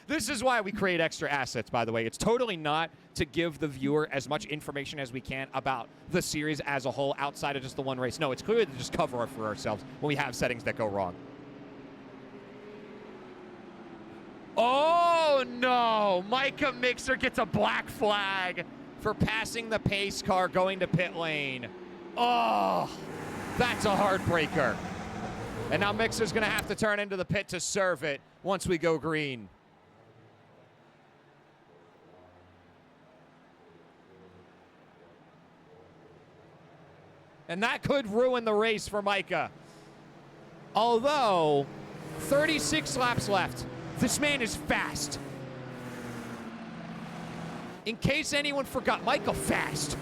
This is why we create extra assets, by the way. It's totally not to give the viewer as much information as we can about the series as a whole outside of just the one race. No, it's clearly to just cover for ourselves when we have settings that go wrong. Oh, no. Micah Mixer gets a black flag for passing the pace car going to pit lane. Oh, that's a heartbreaker. And now Mixer's going to have to turn into the pit to serve it once we go green. And that could ruin the race for Micah. Although, 36 laps left. This man is fast. In case anyone forgot, Micah fast.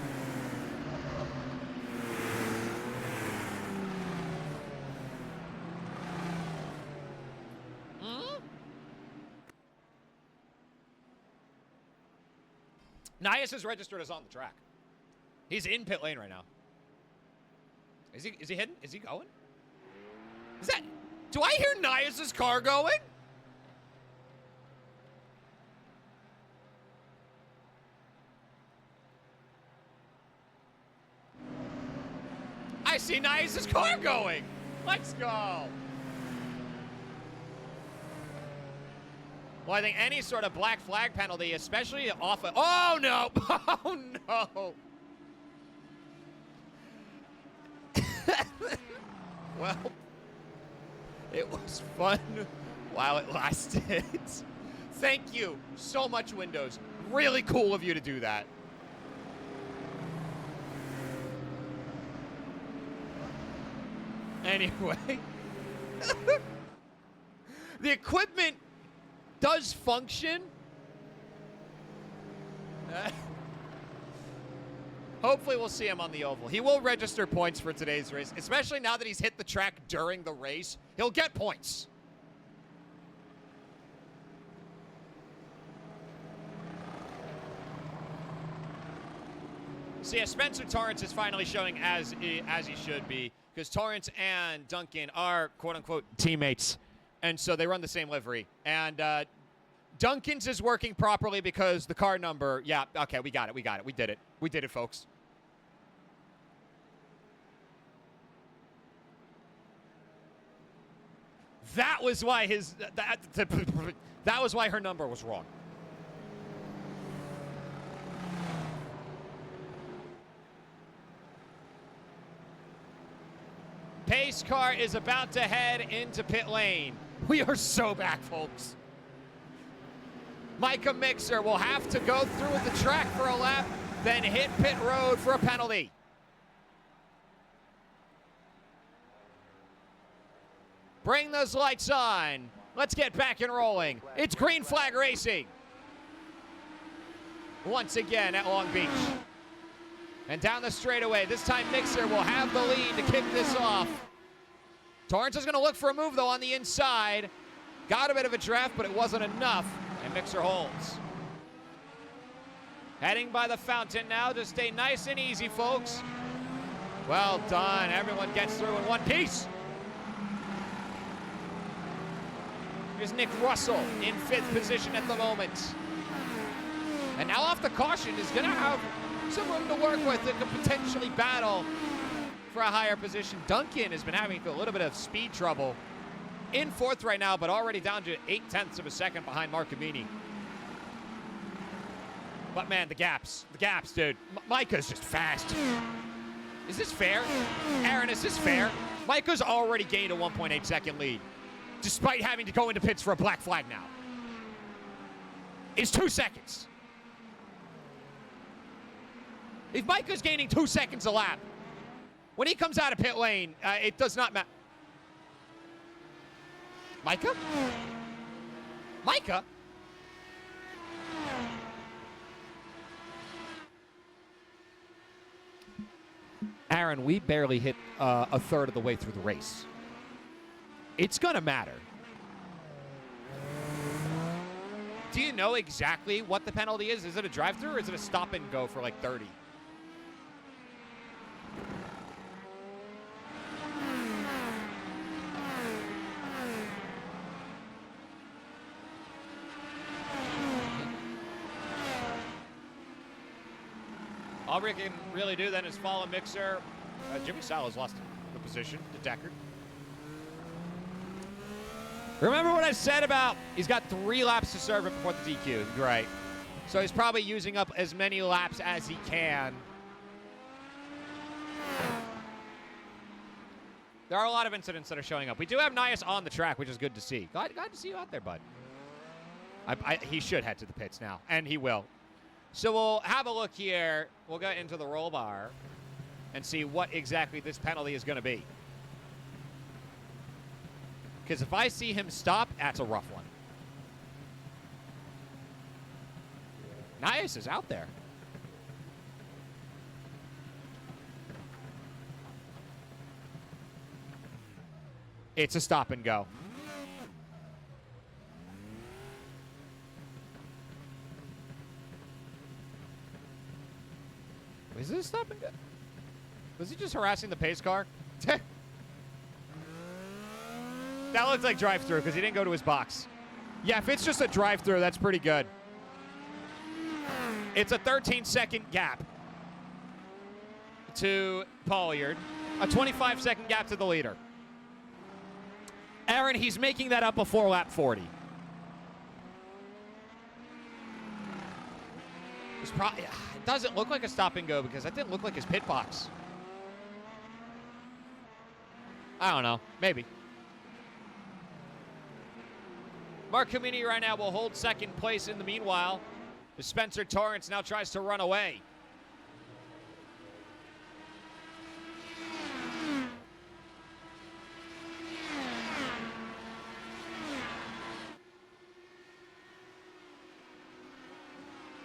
Nias is registered as on the track. He's in pit lane right now. Is he hidden? Is he going? Is that... Do I hear Nias' car going? I see Nias' car going. Let's go. Well, I think any sort of black flag penalty, especially off of... Oh, no. Oh, no. Well, it was fun while it lasted. Thank you so much, Windows. Really cool of you to do that. Anyway, the equipment does function. Hopefully we'll see him on the oval. He will register points for today's race, especially now that he's hit the track during the race. He'll get points. So yeah, Spencer Torrance is finally showing as he should be, because Torrance and Duncan are quote-unquote teammates, and so they run the same livery. And Duncan's is working properly because the car number, yeah, okay, we got it, we did it. We did it, folks. That was why that was why her number was wrong. Pace car is about to head into pit lane. We are so back, folks. Micah Mixer will have to go through the track for a lap, then hit pit road for a penalty. Bring those lights on. Let's get back and rolling. It's green flag racing. Once again at Long Beach. And down the straightaway, this time Mixer will have the lead to kick this off. Torrance is going to look for a move, though, on the inside. Got a bit of a draft, but it wasn't enough. And Mixer holds. Heading by the fountain now to stay nice and easy, folks. Well done. Everyone gets through in one piece. Here's Nick Russell in 5th position at the moment. And now off the caution is going to have some room to work with that could potentially battle for a higher position. Duncan has been having a little bit of speed trouble. In 4th right now, but already down to 0.8 of a second behind Marcomini. But man, the gaps, dude. Micah's just fast. Is this fair? Aaron, is this fair? Micah's already gained a 1.8 second lead, despite having to go into pits for a black flag now. It's 2 seconds. If Micah's gaining 2 seconds a lap, when he comes out of pit lane, it does not matter. Micah? Micah? Aaron, we barely hit a third of the way through the race. It's going to matter. Do you know exactly what the penalty is? Is it a drive-through or is it a stop and go for like 30? All we can really do then is follow Mixer. Jimmy Salas lost the position to Deckard. Remember what I said about he's got 3 laps to serve it before the DQ. Right. So he's probably using up as many laps as he can. There are a lot of incidents that are showing up. We do have Nias on the track, which is good to see. Glad to see you out there, bud. He should head to the pits now, and he will. So we'll have a look here. We'll get into the roll bar and see what exactly this penalty is going to be. Because if I see him stop, that's a rough one. Nias is out there. It's a stop and go. Is this a stop and go? Was he just harassing the pace car? That looks like drive-through because he didn't go to his box. Yeah, if it's just a drive-through, that's pretty good. It's a 13-second gap to Pollard. A 25-second gap to the leader. Aaron, he's making that up before lap 40. It's probably, it doesn't look like a stop and go because that didn't look like his pit box. I don't know. Maybe. Marcomini right now will hold second place in the meanwhile. Spencer Torrance now tries to run away.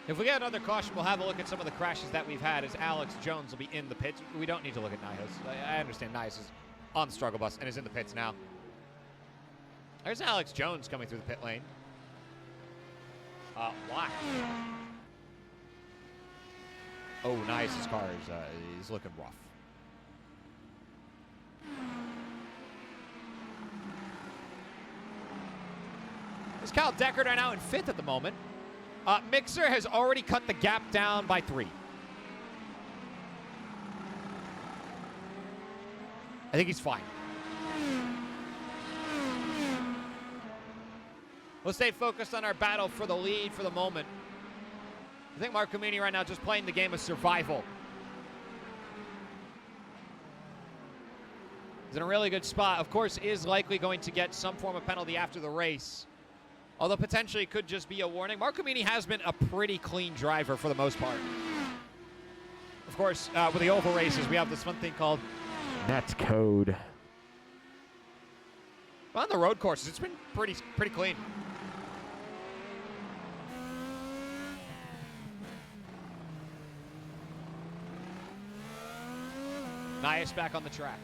If we get another caution, we'll have a look at some of the crashes that we've had as Alex Jones will be in the pits. We don't need to look at Nias. I understand Nias is on the struggle bus and is in the pits now. There's Alex Jones coming through the pit lane. Why? Oh, Nias' car is looking rough. There's Kyle Deckard right now in 5th at the moment. Mixer has already cut the gap down by 3. I think he's fine. We'll stay focused on our battle for the lead for the moment. I think Marcomini right now just playing the game of survival. He's in a really good spot. Of course, is likely going to get some form of penalty after the race. Although potentially it could just be a warning. Marco Mini has been a pretty clean driver for the most part. Of course, with the oval races, we have this fun thing called That's Code. On the road courses, it's been pretty clean. Nias back on the track.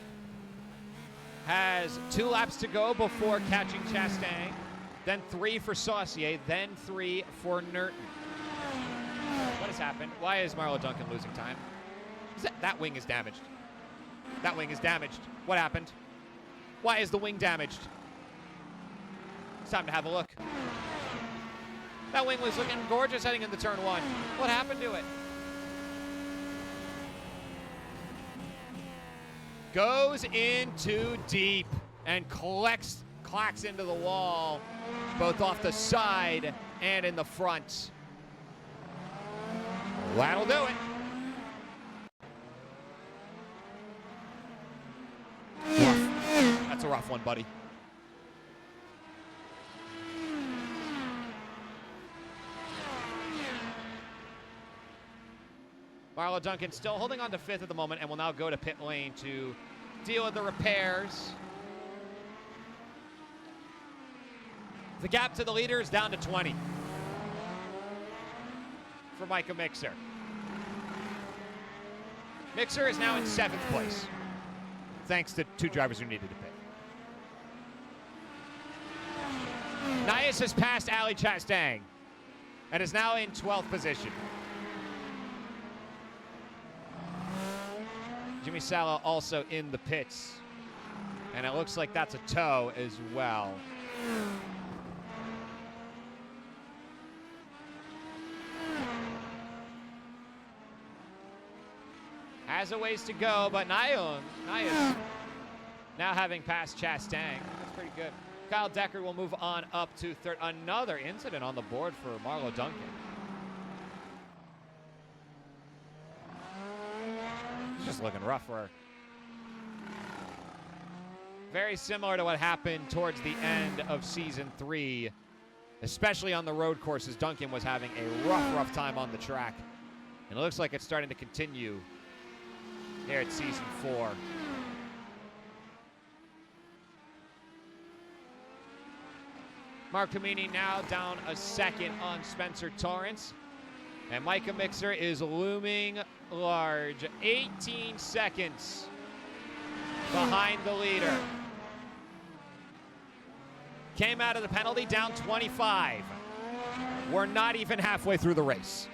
Has 2 laps to go before catching Chastain. Then 3 for Saucier. Then 3 for Nurton. What has happened? Why is Marlo Duncan losing time? That wing is damaged. That wing is damaged. What happened? Why is the wing damaged? It's time to have a look. That wing was looking gorgeous heading into turn 1. What happened to it? Goes in too deep and clacks into the wall, both off the side and in the front. That'll do it. Rough. That's a rough one, buddy. Marlo Duncan still holding on to 5th at the moment and will now go to pit lane to deal with the repairs. The gap to the leader is down to 20 for Micah Mixer. Mixer is now in 7th place, thanks to 2 drivers who needed to pit. Nias has passed Ali Chastain and is now in 12th position. Jimmy Sala also in the pits. And it looks like that's a tow as well. Has a ways to go, but Nias now having passed Chastain. That's pretty good. Kyle Decker will move on up to 3rd. Another incident on the board for Marlo Duncan. Just looking rough for her. Very similar to what happened towards the end of season 3, especially on the road courses. Duncan was having a rough time on the track, and it looks like it's starting to continue here at season 4. Mark Camini now down a 2nd on Spencer Torrance. And Micah Mixer is looming large. 18 seconds behind the leader. Came out of the penalty down 25. We're not even halfway through the race.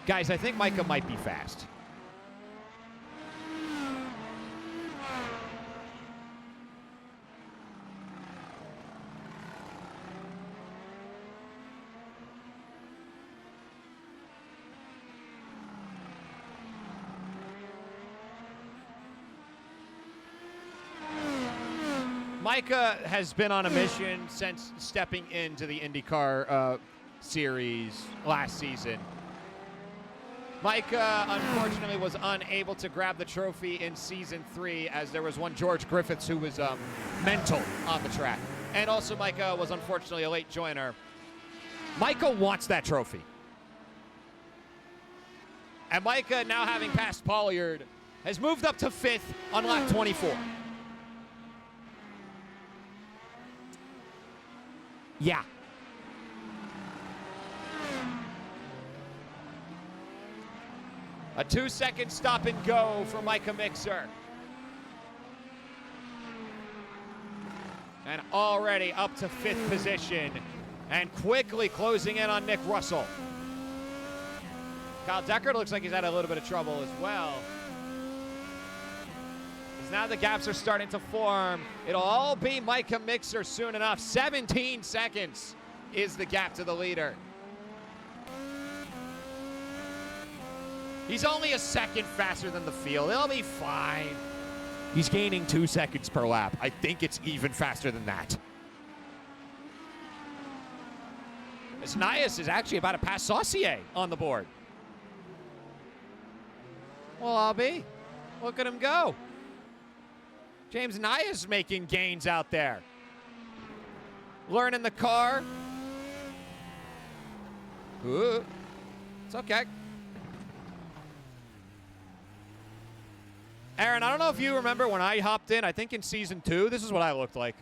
Guys, I think Micah might be fast. Micah has been on a mission since stepping into the IndyCar series last season. Micah, unfortunately, was unable to grab the trophy in season 3 as there was one George Griffiths who was mental on the track. And also Micah was unfortunately a late joiner. Micah wants that trophy. And Micah, now having passed Pollard, has moved up to 5th on lap 24. Yeah. A 2-second stop and go for Micah Mixer. And already up to 5th position and quickly closing in on Nick Russell. Kyle Deckard looks like he's had a little bit of trouble as well. As now the gaps are starting to form. It'll all be Micah Mixer soon enough. 17 seconds is the gap to the leader. He's only a second faster than the field. He'll be fine. He's gaining 2 seconds per lap. I think it's even faster than that. As Nias is actually about to pass Saucier on the board. Well, I'll be. Look at him go. James Nia's making gains out there. Learning the car. Ooh. It's okay. Aaron, I don't know if you remember when I hopped in, I think in Season 2, this is what I looked like.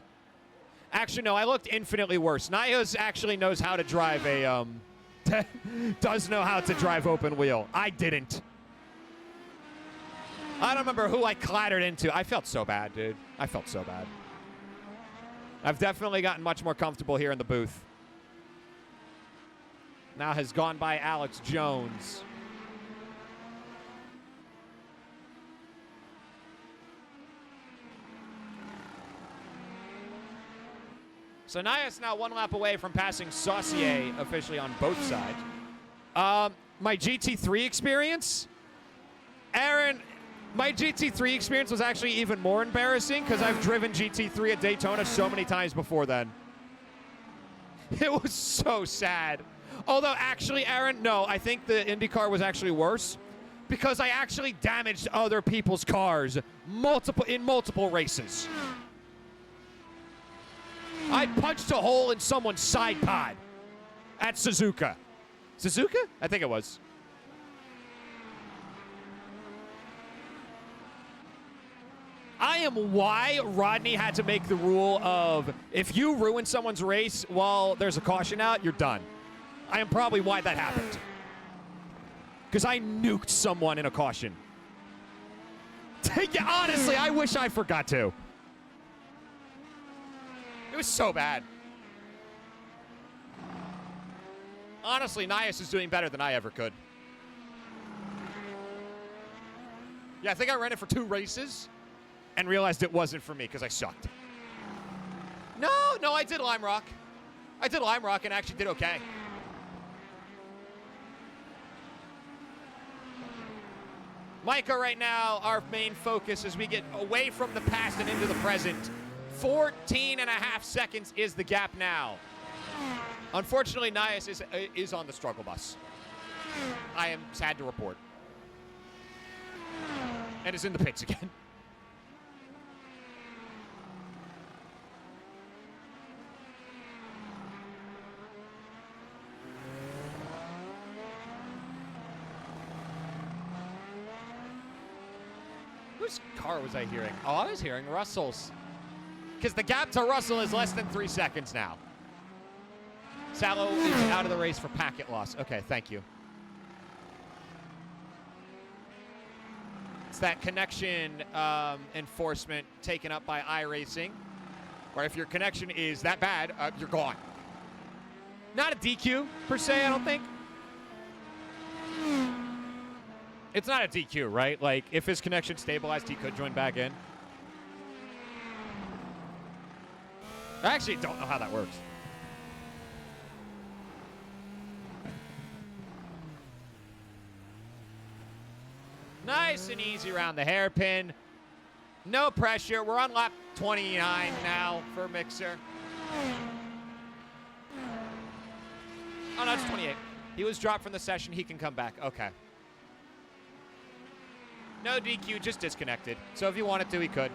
Actually, no, I looked infinitely worse. Nia's actually knows how to drive a, does know how to drive open wheel. I didn't. I don't remember who I clattered into. I felt so bad, dude. I felt so bad. I've definitely gotten much more comfortable here in the booth. Now has gone by Alex Jones. So Nia's now one lap away from passing Saucier officially on both sides. My GT3 experience? Aaron, my GT3 experience was actually even more embarrassing because I've driven GT3 at Daytona so many times before then. It was so sad. Although, actually, Aaron, no, I think the IndyCar was actually worse because I actually damaged other people's cars in multiple races. I punched a hole in someone's side pod at Suzuka. Suzuka? I think it was. I am why Rodney had to make the rule of if you ruin someone's race while there's a caution out, you're done. I am probably why that happened. Because I nuked someone in a caution. Yeah, honestly, I wish I forgot to. It was so bad. Honestly, Nias is doing better than I ever could. Yeah, I think I ran it for 2 races and realized it wasn't for me because I sucked. No, I did Lime Rock. I did Lime Rock and actually did okay. Micah right now, our main focus as we get away from the past and into the present. 14 and a half seconds is the gap now. Unfortunately, Nias is on the struggle bus. I am sad to report. And is in the pits again. Whose car was I hearing? Oh, I was hearing Russell's. Because the gap to Russell is less than 3 seconds now. Salo is out of the race for packet loss. Okay, thank you. It's that connection enforcement taken up by iRacing, where if your connection is that bad, you're gone. Not a DQ, per se, I don't think. It's not a DQ, right? Like, if his connection stabilized, he could join back in. I actually don't know how that works. Nice and easy around the hairpin. No pressure. We're on lap 29 now for Mixer. Oh, no, it's 28. He was dropped from the session. He can come back. Okay. No DQ, just disconnected. So if he wanted to, he could.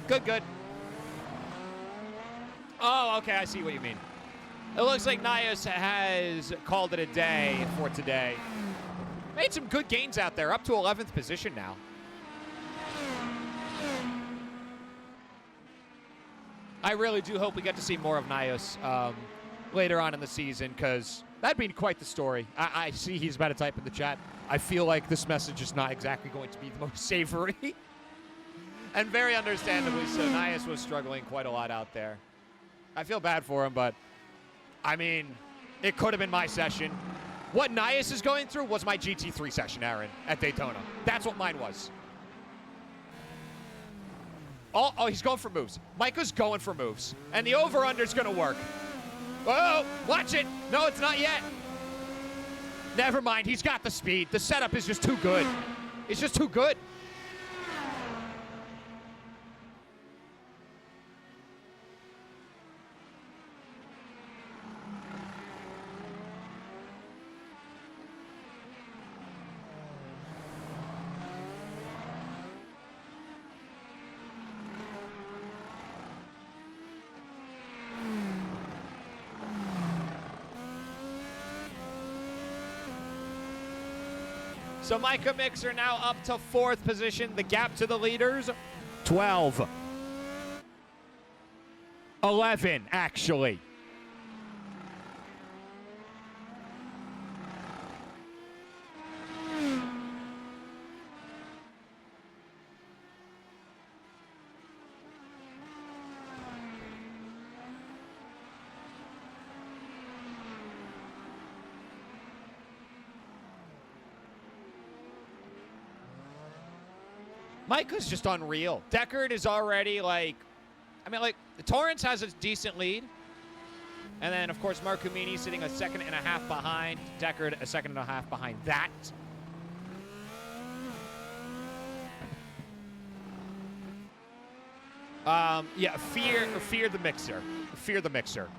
Good. Oh, okay, I see what you mean. It looks like Nias has called it a day for today. Made some good gains out there, up to 11th position now. I really do hope we get to see more of Nias later on in the season, because that'd be quite the story. I see he's about to type in the chat. I feel like this message is not exactly going to be the most savory. And very understandably so. Nias was struggling quite a lot out there. I feel bad for him, but, I mean, it could have been my session. What Nias is going through was my GT3 session, Aaron, at Daytona. That's what mine was. Oh, he's going for moves. Micah's going for moves. And the over-under's going to work. Oh, watch it. No, it's not yet. Never mind. He's got the speed. The setup is just too good. It's just too good. So Micah Mixer now up to 4th position. The gap to the leaders, 12. 11, actually. Micah's just unreal. Deckard is already like, Torrance has a decent lead. And then, of course, Marcumini sitting a 1.5 seconds behind. Deckard a 1.5 seconds behind that. Yeah, fear the mixer. Fear the mixer.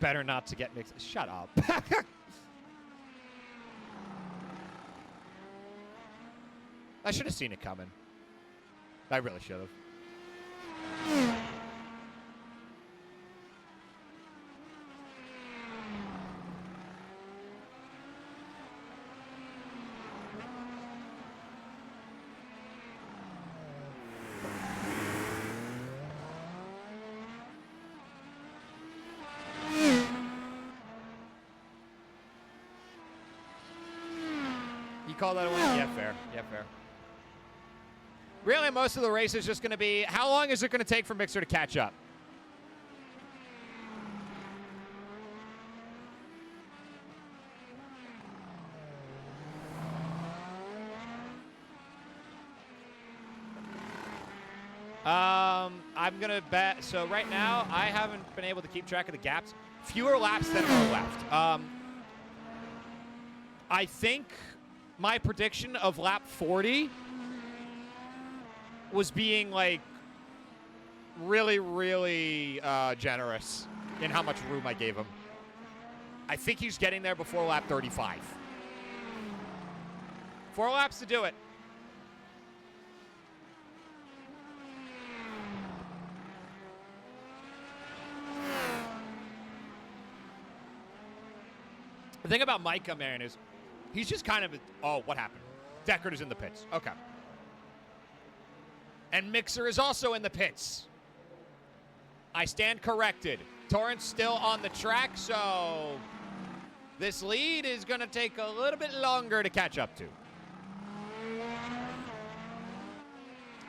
Better not to get mixed. Shut up. I should have seen it coming. I really should have. You call that a win? Yeah, fair. Yeah, fair. Really, most of the race is just going to be, how long is it going to take for Mixer to catch up? I'm going to bet, so right now, I haven't been able to keep track of the gaps. Fewer laps than are left. I think my prediction of lap 40 was being like really, really generous in how much room I gave him. I think he's getting there before lap 35. 4 laps to do it. The thing about Micah, man, is he's just kind of, oh, what happened? Deckard is in the pits. Okay. And Mixer is also in the pits. I stand corrected. Torrance still on the track, so this lead is going to take a little bit longer to catch up to.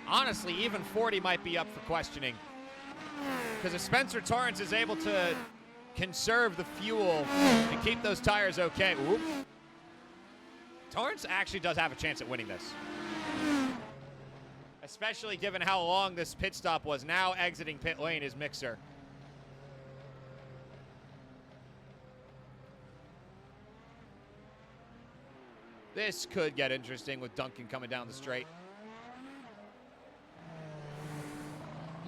Honestly, even 40 might be up for questioning. Because if Spencer Torrance is able to conserve the fuel and keep those tires okay. Oop. Torrance actually does have a chance at winning this. Especially given how long this pit stop was. Now exiting pit lane is Mixer. This could get interesting with Duncan coming down the straight.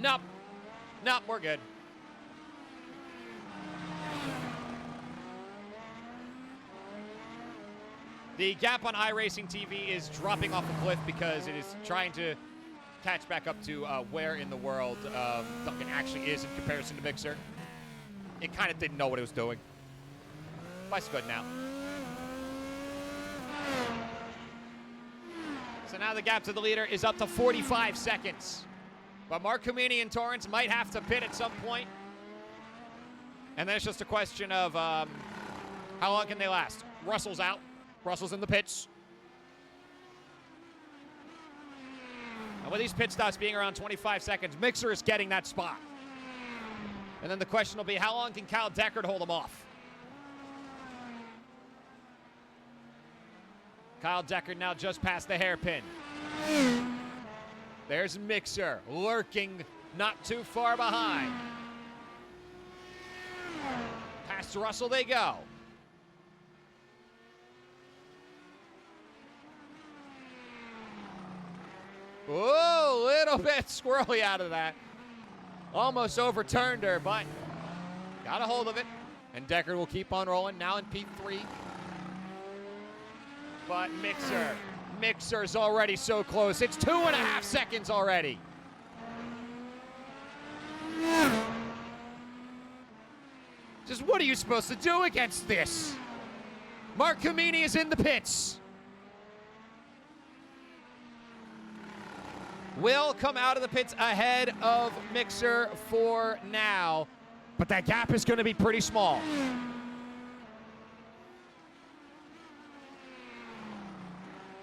Nope. Nope, we're good. The gap on iRacing TV is dropping off a cliff because it is trying to catch back up to where in the world Duncan actually is in comparison to Mixer. It kind of didn't know what it was doing. But it's good now. So now the gap to the leader is up to 45 seconds. But Marcumini and Torrance might have to pit at some point. And then it's just a question of how long can they last? Russell's out. Russell's in the pits. And with these pit stops being around 25 seconds, Mixer is getting that spot. And then the question will be, how long can Kyle Deckard hold him off? Kyle Deckard now just past the hairpin. There's Mixer lurking not too far behind. Past Russell they go. Whoa, little bit squirrely out of that. Almost overturned her, but got a hold of it. And Deckard will keep on rolling now in P3. But Mixer's already so close. It's 2.5 seconds already. Just what are you supposed to do against this? Mark Camini is in the pits. Will come out of the pits ahead of Mixer for now, but that gap is going to be pretty small.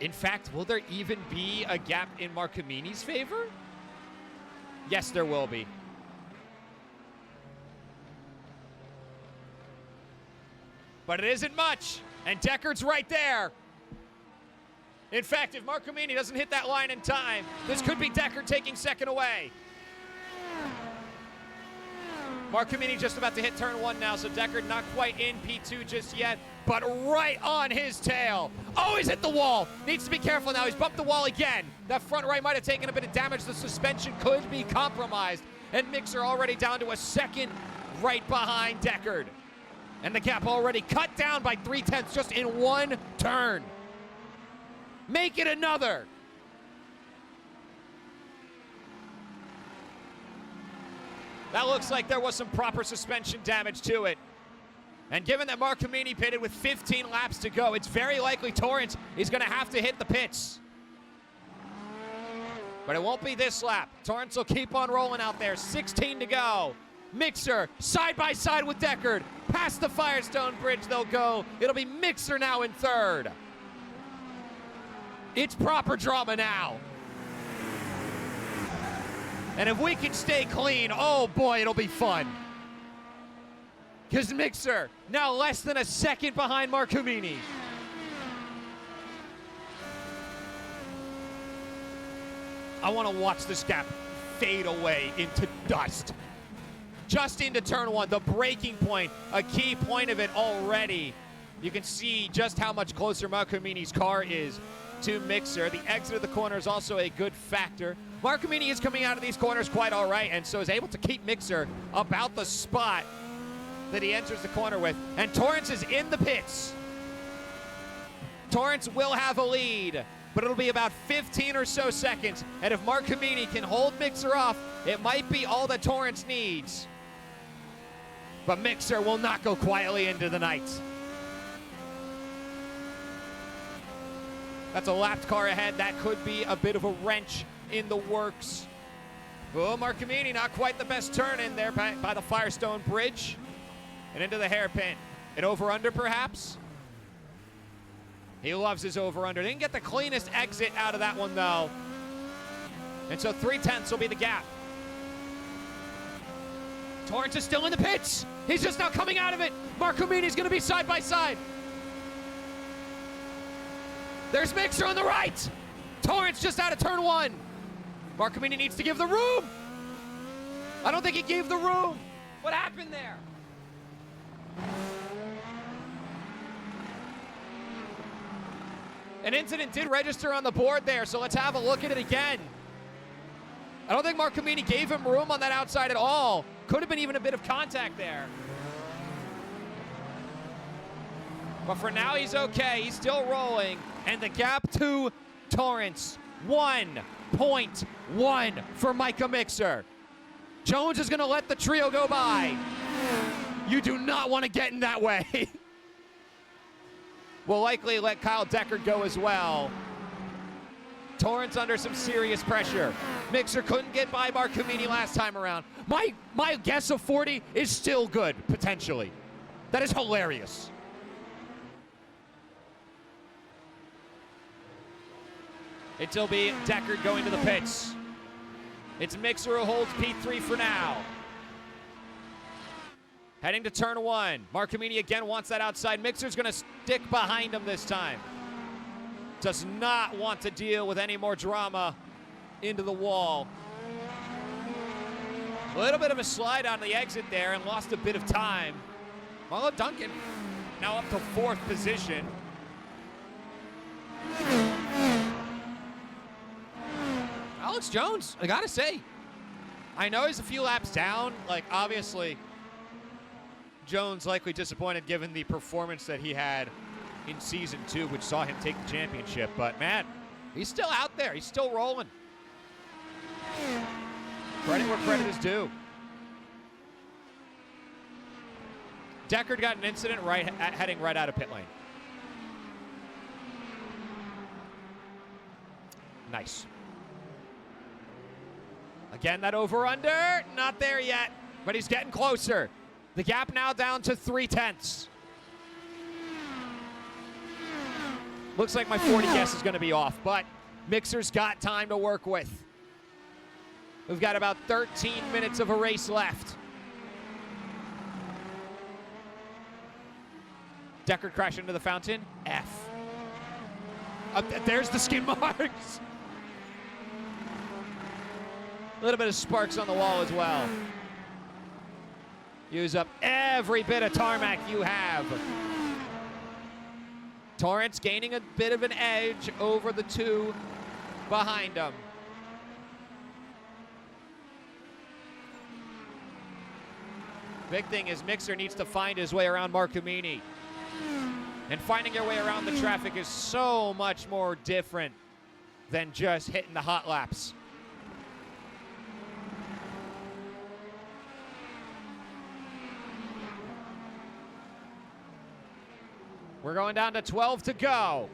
In fact, will there even be a gap in Mark Camini's favor? Yes, there will be. But it isn't much, and Deckard's right there. In fact, if Mark Camini doesn't hit that line in time, this could be Deckard taking second away. Mark Camini just about to hit turn 1 now, so Deckard not quite in P2 just yet, but right on his tail. Oh, he's hit the wall. Needs to be careful now. He's bumped the wall again. That front right might have taken a bit of damage. The suspension could be compromised, and Mixer already down to a second right behind Deckard. And the gap already cut down by 0.3 just in one turn. Make it another. That looks like there was some proper suspension damage to it. And given that Mark Camini pitted with 15 laps to go, it's very likely Torrence is going to have to hit the pits. But it won't be this lap. Torrence will keep on rolling out there. 16 to go. Mixer side by side with Deckard. Past the Firestone Bridge they'll go. It'll be Mixer now in third. It's proper drama now. And if we can stay clean, oh boy, it'll be fun. Because Mixer now less than a second behind Mark Camini. I want to watch this gap fade away into dust. Just into turn 1, the breaking point, a key point of it already. You can see just how much closer Mark Camini's car is to Mixer. The exit of the corner is also a good factor. Mark Camini is coming out of these corners quite all right, and so is able to keep Mixer about the spot that he enters the corner with. And Torrence is in the pits. Torrence will have a lead, but it'll be about 15 or so seconds. And if Mark Camini can hold Mixer off, it might be all that Torrence needs. But Mixer will not go quietly into the night. That's a lapped car ahead. That could be a bit of a wrench in the works. Oh, Mark Camini, not quite the best turn in there by the Firestone Bridge. And into the hairpin. An over-under, perhaps? He loves his over-under. Didn't get the cleanest exit out of that one, though. And so 0.3 will be the gap. Torrence is still in the pits. He's just now coming out of it. Mark Camini's going to be side by side. There's Mixer on the right. Torrence just out of turn 1. Mark Camini needs to give the room. I don't think he gave the room. What happened there? An incident did register on the board there, so let's have a look at it again. I don't think Mark Camini gave him room on that outside at all. Could have been even a bit of contact there. But for now, he's okay. He's still rolling. And the gap to Torrence, 1.1 for Micah Mixer. Jones is going to let the trio go by. You do not want to get in that way. Will likely let Kyle Deckard go as well. Torrence under some serious pressure. Mixer couldn't get by Mark Camini last time around. My guess of 40 is still good, potentially. That is hilarious. It'll be Deckard going to the pits. It's Mixer who holds P3 for now. Heading to turn 1. Mark Camini again wants that outside. Mixer's going to stick behind him this time. Does not want to deal with any more drama into the wall. A little bit of a slide on the exit there and lost a bit of time. Marlo Duncan now up to 4th position. Alex Jones, I gotta say, I know he's a few laps down, like obviously Jones likely disappointed given the performance that he had in Season 2, which saw him take the championship. But, man, he's still out there. He's still rolling. Credit where credit is due. Deckard got an incident heading right out of pit lane. Nice. Again, that over-under. Not there yet, but he's getting closer. The gap now down to 0.3. Looks like my 40 guess is going to be off, but Mixer's got time to work with. We've got about 13 minutes of a race left. Deckard crashed into the fountain. F. There's the skin marks. A little bit of sparks on the wall as well. Use up every bit of tarmac you have. Torrance gaining a bit of an edge over the two behind him. Big thing is Mixer needs to find his way around Marcomini. And finding your way around the traffic is so much more different than just hitting the hot laps. We're going down to 12 to go.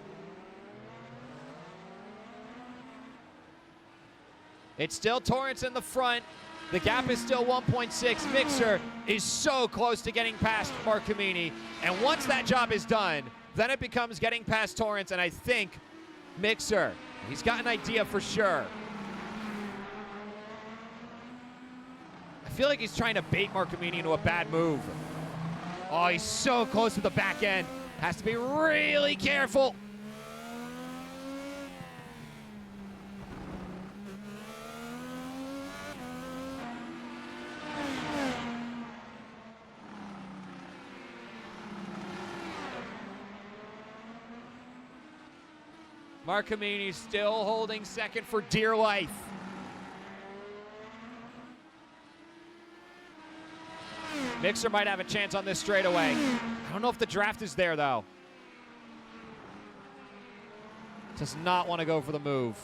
It's still Torrance in the front. The gap is still 1.6. Mixer is so close to getting past Marcomini. And once that job is done, then it becomes getting past Torrance. And I think Mixer, he's got an idea for sure. I feel like he's trying to bait Marcomini into a bad move. Oh, he's so close to the back end. Has to be really careful. Marcomini still holding second for dear life. Mixer might have a chance on this straightaway. I don't know if the draft is there, though. Does not want to go for the move.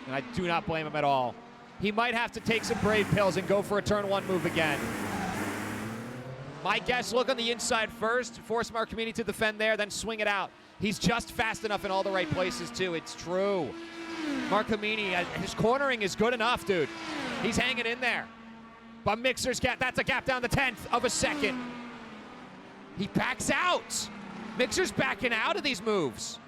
And I do not blame him at all. He might have to take some brave pills and go for a turn one move again. My guess, look on the inside first, force Marcomini to defend there, then swing it out. He's just fast enough in all the right places, too. It's true. Marcomini, his cornering is good enough, dude. He's hanging in there. But Mixer's gap, that's a gap down the 10th of a second. He backs out. Mixer's backing out of these moves.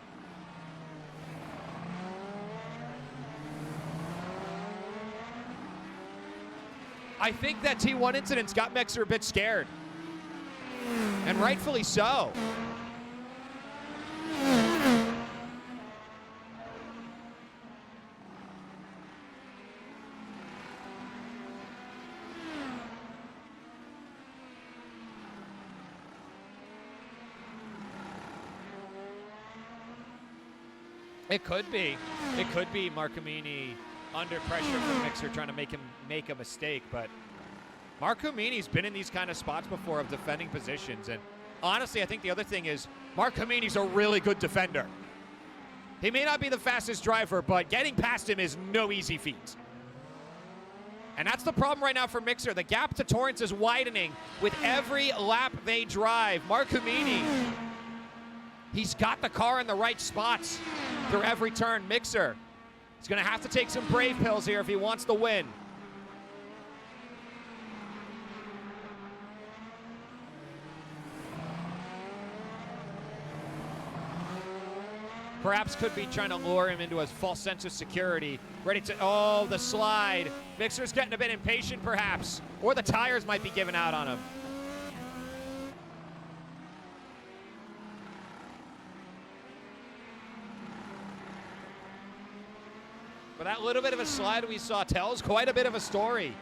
I think that T1 incident's got Mixer a bit scared. And rightfully so. It could be. It could be Marcomini under pressure from Mixer trying to make him make a mistake, but Marcomini's been in these kind of spots before of defending positions, and honestly, I think the other thing is Marcomini's a really good defender. He may not be the fastest driver, but getting past him is no easy feat. And that's the problem right now for Mixer. The gap to Torrance is widening with every lap they drive. Marcomini, he's got the car in the right spots through every turn. Mixer, he's going to have to take some brave pills here if he wants the win. Perhaps could be trying to lure him into a false sense of security. Ready to, oh, the slide. Mixer's getting a bit impatient perhaps, or the tires might be giving out on him. But that little bit of a slide we saw tells quite a bit of a story.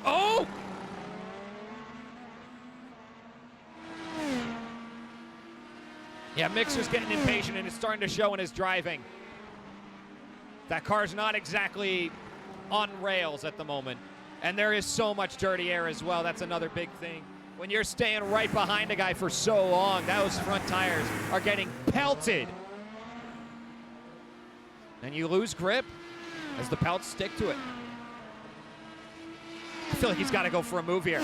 Oh! Yeah, Mixer's getting impatient, and it's starting to show in his driving. That car's not exactly on rails at the moment. And there is so much dirty air as well. That's another big thing. When you're staying right behind a guy for so long, those front tires are getting pelted. And you lose grip as the pelts stick to it. I feel like he's got to go for a move here.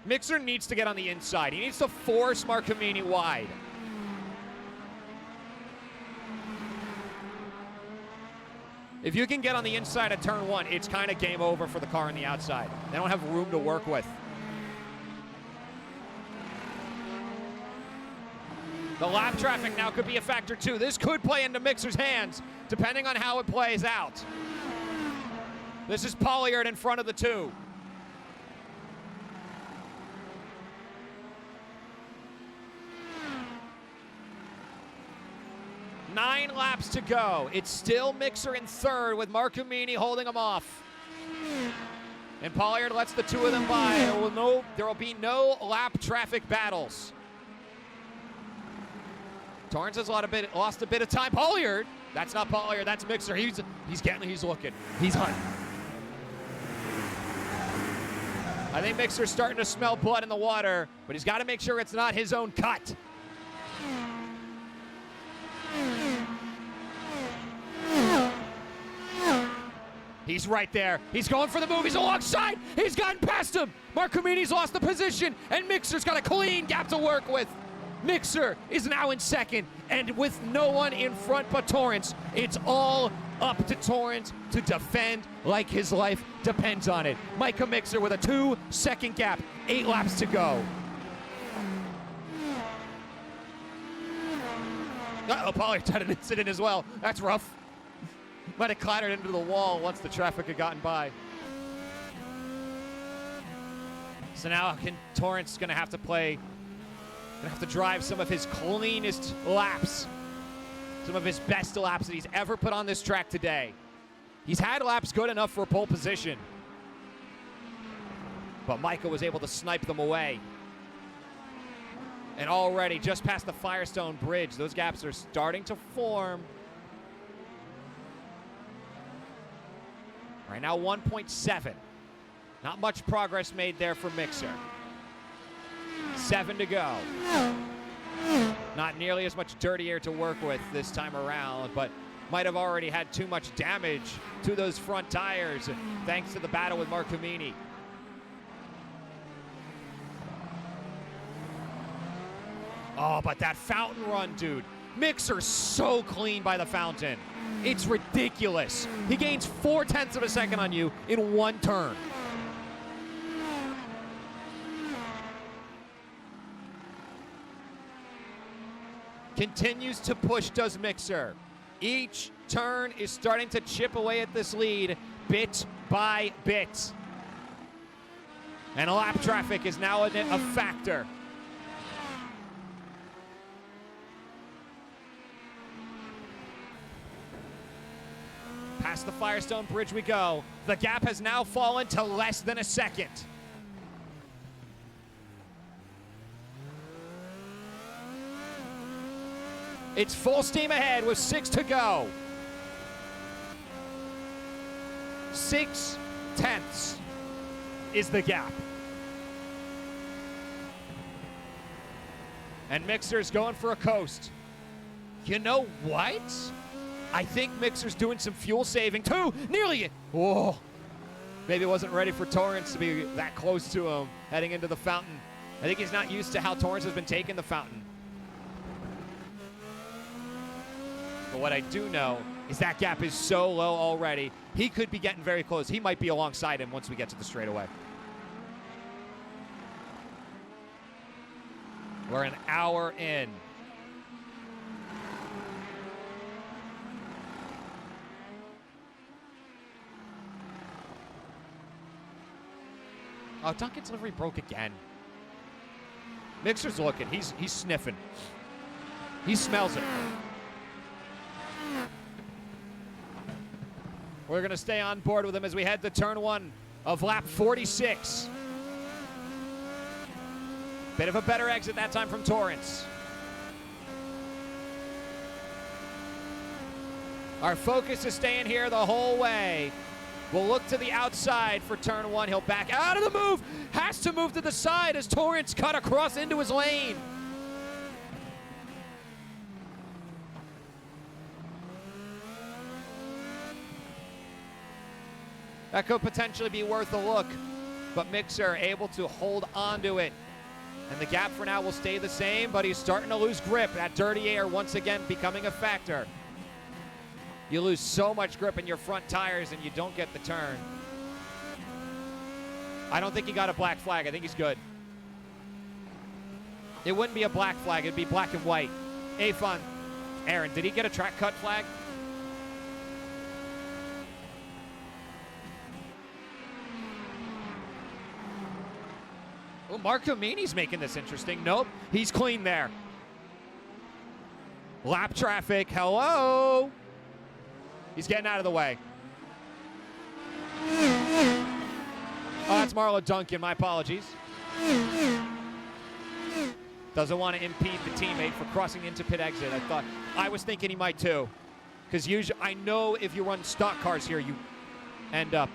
Mixer needs to get on the inside. He needs to force Marcomini wide. If you can get on the inside of turn 1, it's kind of game over for the car on the outside. They don't have room to work with. The lap traffic now could be a factor too. This could play into Mixer's hands, depending on how it plays out. This is Pollard in front of the 2. Nine laps to go. It's still Mixer in third with Marcomini holding him off. And Pollard lets the 2 of them by. There will be no lap traffic battles. Torrence has lost a bit of time. Pollard, that's not Pollard, that's Mixer. He's looking. He's hunting. I think Mixer's starting to smell blood in the water, but he's got to make sure it's not his own cut. He's right there. He's going for the move. He's alongside. He's gotten past him. Marcomini's lost the position, and Mixer's got a clean gap to work with. Mixer is now in second, and with no one in front but Torrence, it's all up to Torrence to defend like his life depends on it. Micah Mixer with a 2-second gap, 8 laps to go. Uh-oh, Pollard had an incident as well. That's rough. Might have clattered into the wall once the traffic had gotten by. So now Torrence going to have to drive some of his cleanest laps, some of his best laps that he's ever put on this track today. He's had laps good enough for a pole position, but Micah was able to snipe them away. And already just past the Firestone Bridge, those gaps are starting to form. Right now, 1.7. Not much progress made there for Mixer. 7 to go. Not nearly as much dirty air to work with this time around, but might have already had too much damage to those front tires thanks to the battle with Marcomini. Oh, but that fountain run, dude. Mixer's so clean by the fountain. It's ridiculous. He gains 0.4 of a second on you in one turn. Continues to push, does Mixer. Each turn is starting to chip away at this lead bit by bit. And lap traffic is now a factor. Past the Firestone Bridge we go. The gap has now fallen to less than a second. It's full steam ahead with 6 to go. 0.6 is the gap. And Mixer's going for a coast. You know what? I think Mixer's doing some fuel saving too. Nearly. Whoa. Maybe wasn't ready for Torrence to be that close to him heading into the fountain. I think he's not used to how Torrence has been taking the fountain. But what I do know is that gap is so low already. He could be getting very close. He might be alongside him once we get to the straightaway. We're an hour in. Oh, Duncan's livery broke again. Mixer's looking. He's sniffing. He smells it. We're going to stay on board with him as we head to turn 1 of lap 46. Bit of a better exit that time from Torrence. Our focus is staying here the whole way. will look to the outside for turn 1. He'll back out of the move. Has to move to the side as Torrance cut across into his lane. That could potentially be worth a look, but Mixer able to hold onto it. And the gap for now will stay the same, but he's starting to lose grip. That dirty air once again becoming a factor. You lose so much grip in your front tires and you don't get the turn. I don't think he got a black flag. I think he's good. It wouldn't be a black flag. It'd be black and white. A-Fun. Aaron, did he get a track cut flag? Oh, Mark Amini's making this interesting. Nope, he's clean there. Lap traffic, hello. He's getting out of the way. Oh, that's Marlo Duncan, my apologies. Doesn't want to impede the teammate for crossing into pit exit. I was thinking he might too. Because usually, I know if you run stock cars here, you end up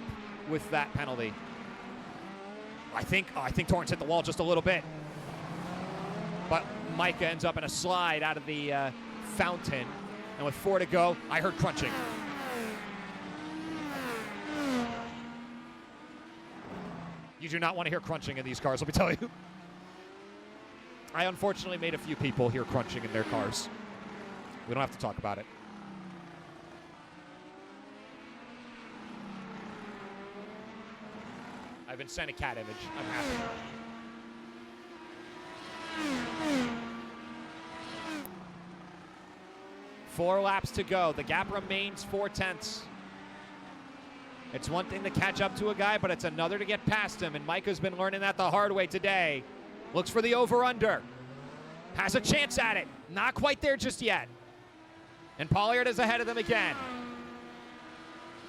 with that penalty. I think Torrance hit the wall just a little bit. But Micah ends up in a slide out of the fountain. And with 4 to go, I heard crunching. You do not want to hear crunching in these cars, let me tell you. I unfortunately made a few people hear crunching in their cars. We don't have to talk about it. I've been sent a cat image. I'm happy. Four laps to go. The gap remains 4/10. It's one thing to catch up to a guy, but it's another to get past him, and Micah's been learning that the hard way today. Looks for the over-under. Has a chance at it. Not quite there just yet. And Pollard is ahead of them again.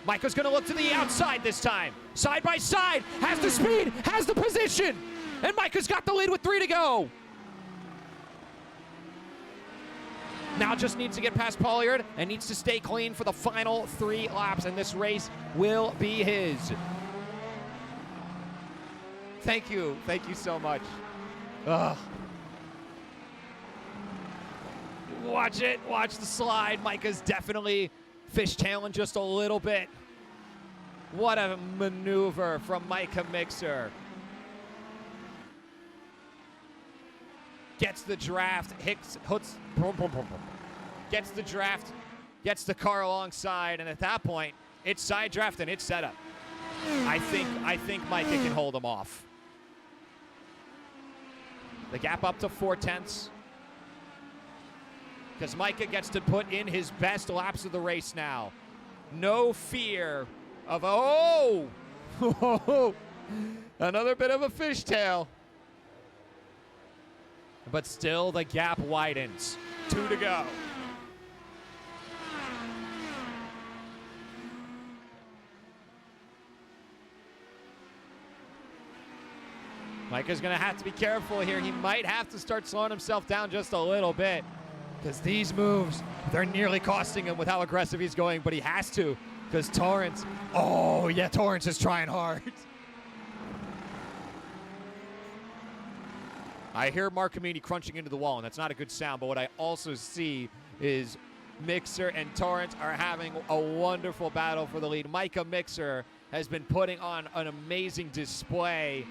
Micah's going to look to the outside this time. Side by side. Has the speed. Has the position. And Micah's got the lead with 3 to go. Now just needs to get past Pollard and needs to stay clean for the final 3 laps, and this race will be his. Thank you. Thank you so much. Ugh. Watch it. Watch the slide. Micah's definitely fishtailing just a little bit. What a maneuver from Micah Mixer. Gets the draft, gets the draft, gets the car alongside, and at that point, it's side draft and it's setup. I think Micah can hold him off. The gap up to 4/10. Because Micah gets to put in his best laps of the race now. No fear of, oh! Another bit of a fishtail. But still the gap widens. 2 to go. Micah's going to have to be careful here. He might have to start slowing himself down just a little bit, because these moves, they're nearly costing him with how aggressive he's going, but he has to, because Torrance, oh yeah, Torrance is trying hard. I hear Mark Amini crunching into the wall, and that's not a good sound, but what I also see is Mixer and Torrance are having a wonderful battle for the lead. Micah Mixer has been putting on an amazing display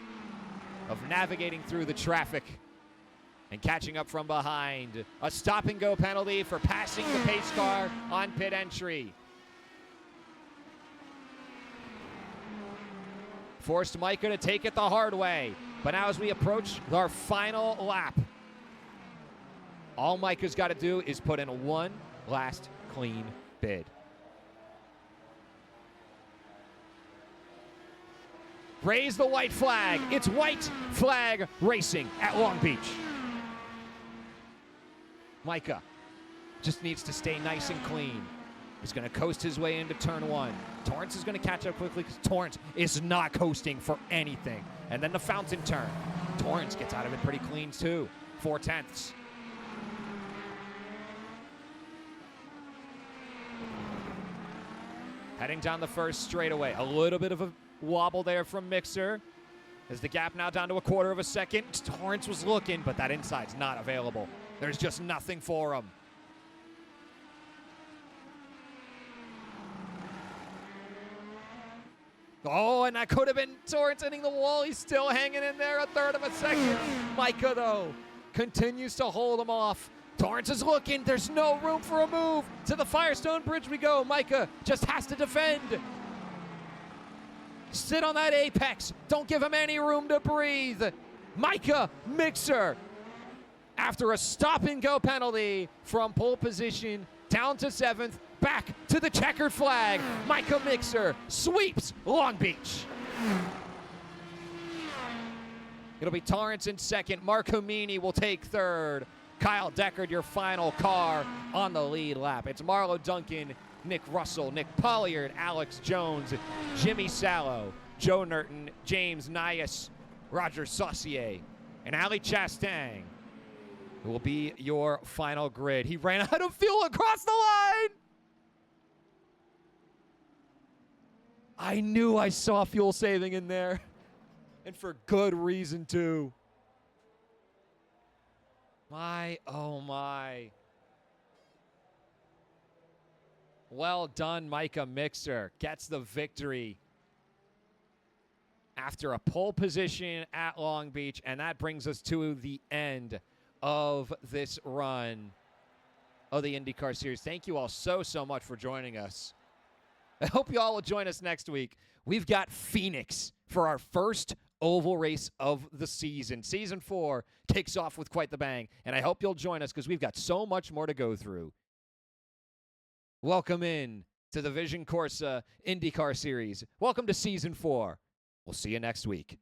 of navigating through the traffic and catching up from behind. A stop-and-go penalty for passing the pace car on pit entry. Forced Micah to take it the hard way. But now as we approach our final lap, all Micah's got to do is put in one last clean bid. Raise the white flag. It's white flag racing at Long Beach. Micah just needs to stay nice and clean. He's going to coast his way into turn 1. Torrance is going to catch up quickly because Torrance is not coasting for anything. And then the fountain turn. Torrance gets out of it pretty clean too. 4/10. heading down the first straightaway. A little bit of a wobble there from Mixer. As the gap now down to a quarter of a second. Torrance was looking, but that inside's not available. There's just nothing for him. Oh, and that could have been Torrance hitting the wall. He's still hanging in there, a third of a second. Micah, though, continues to hold him off. Torrance is looking. There's no room for a move. To the Firestone Bridge we go. Micah just has to defend. Sit on that apex. Don't give him any room to breathe. Micah Mixer, after a stop-and-go penalty from pole position down to 7th, back to the checkered flag. Micah Mixer sweeps Long Beach. It'll be Torrance in second. Mark Homini will take third. Kyle Deckard, your final car on the lead lap. It's Marlo Duncan, Nick Russell, Nick Polliard, Alex Jones, Jimmy Sallow, Joe Nerton, James Nias, Roger Saucier, and Ali Chastain, who will be your final grid. He ran out of fuel across the line. I knew I saw fuel saving in there, and for good reason, too. My, oh my. Well done, Micah Mixer. Gets the victory after a pole position at Long Beach, and that brings us to the end of this run of the IndyCar Series. Thank you all so much for joining us. I hope you all will join us next week. We've got Phoenix for our first oval race of the season. Season 4 kicks off with quite the bang, and I hope you'll join us because we've got so much more to go through. Welcome in to the Vision Corsa IndyCar Series. Welcome to Season 4. We'll see you next week.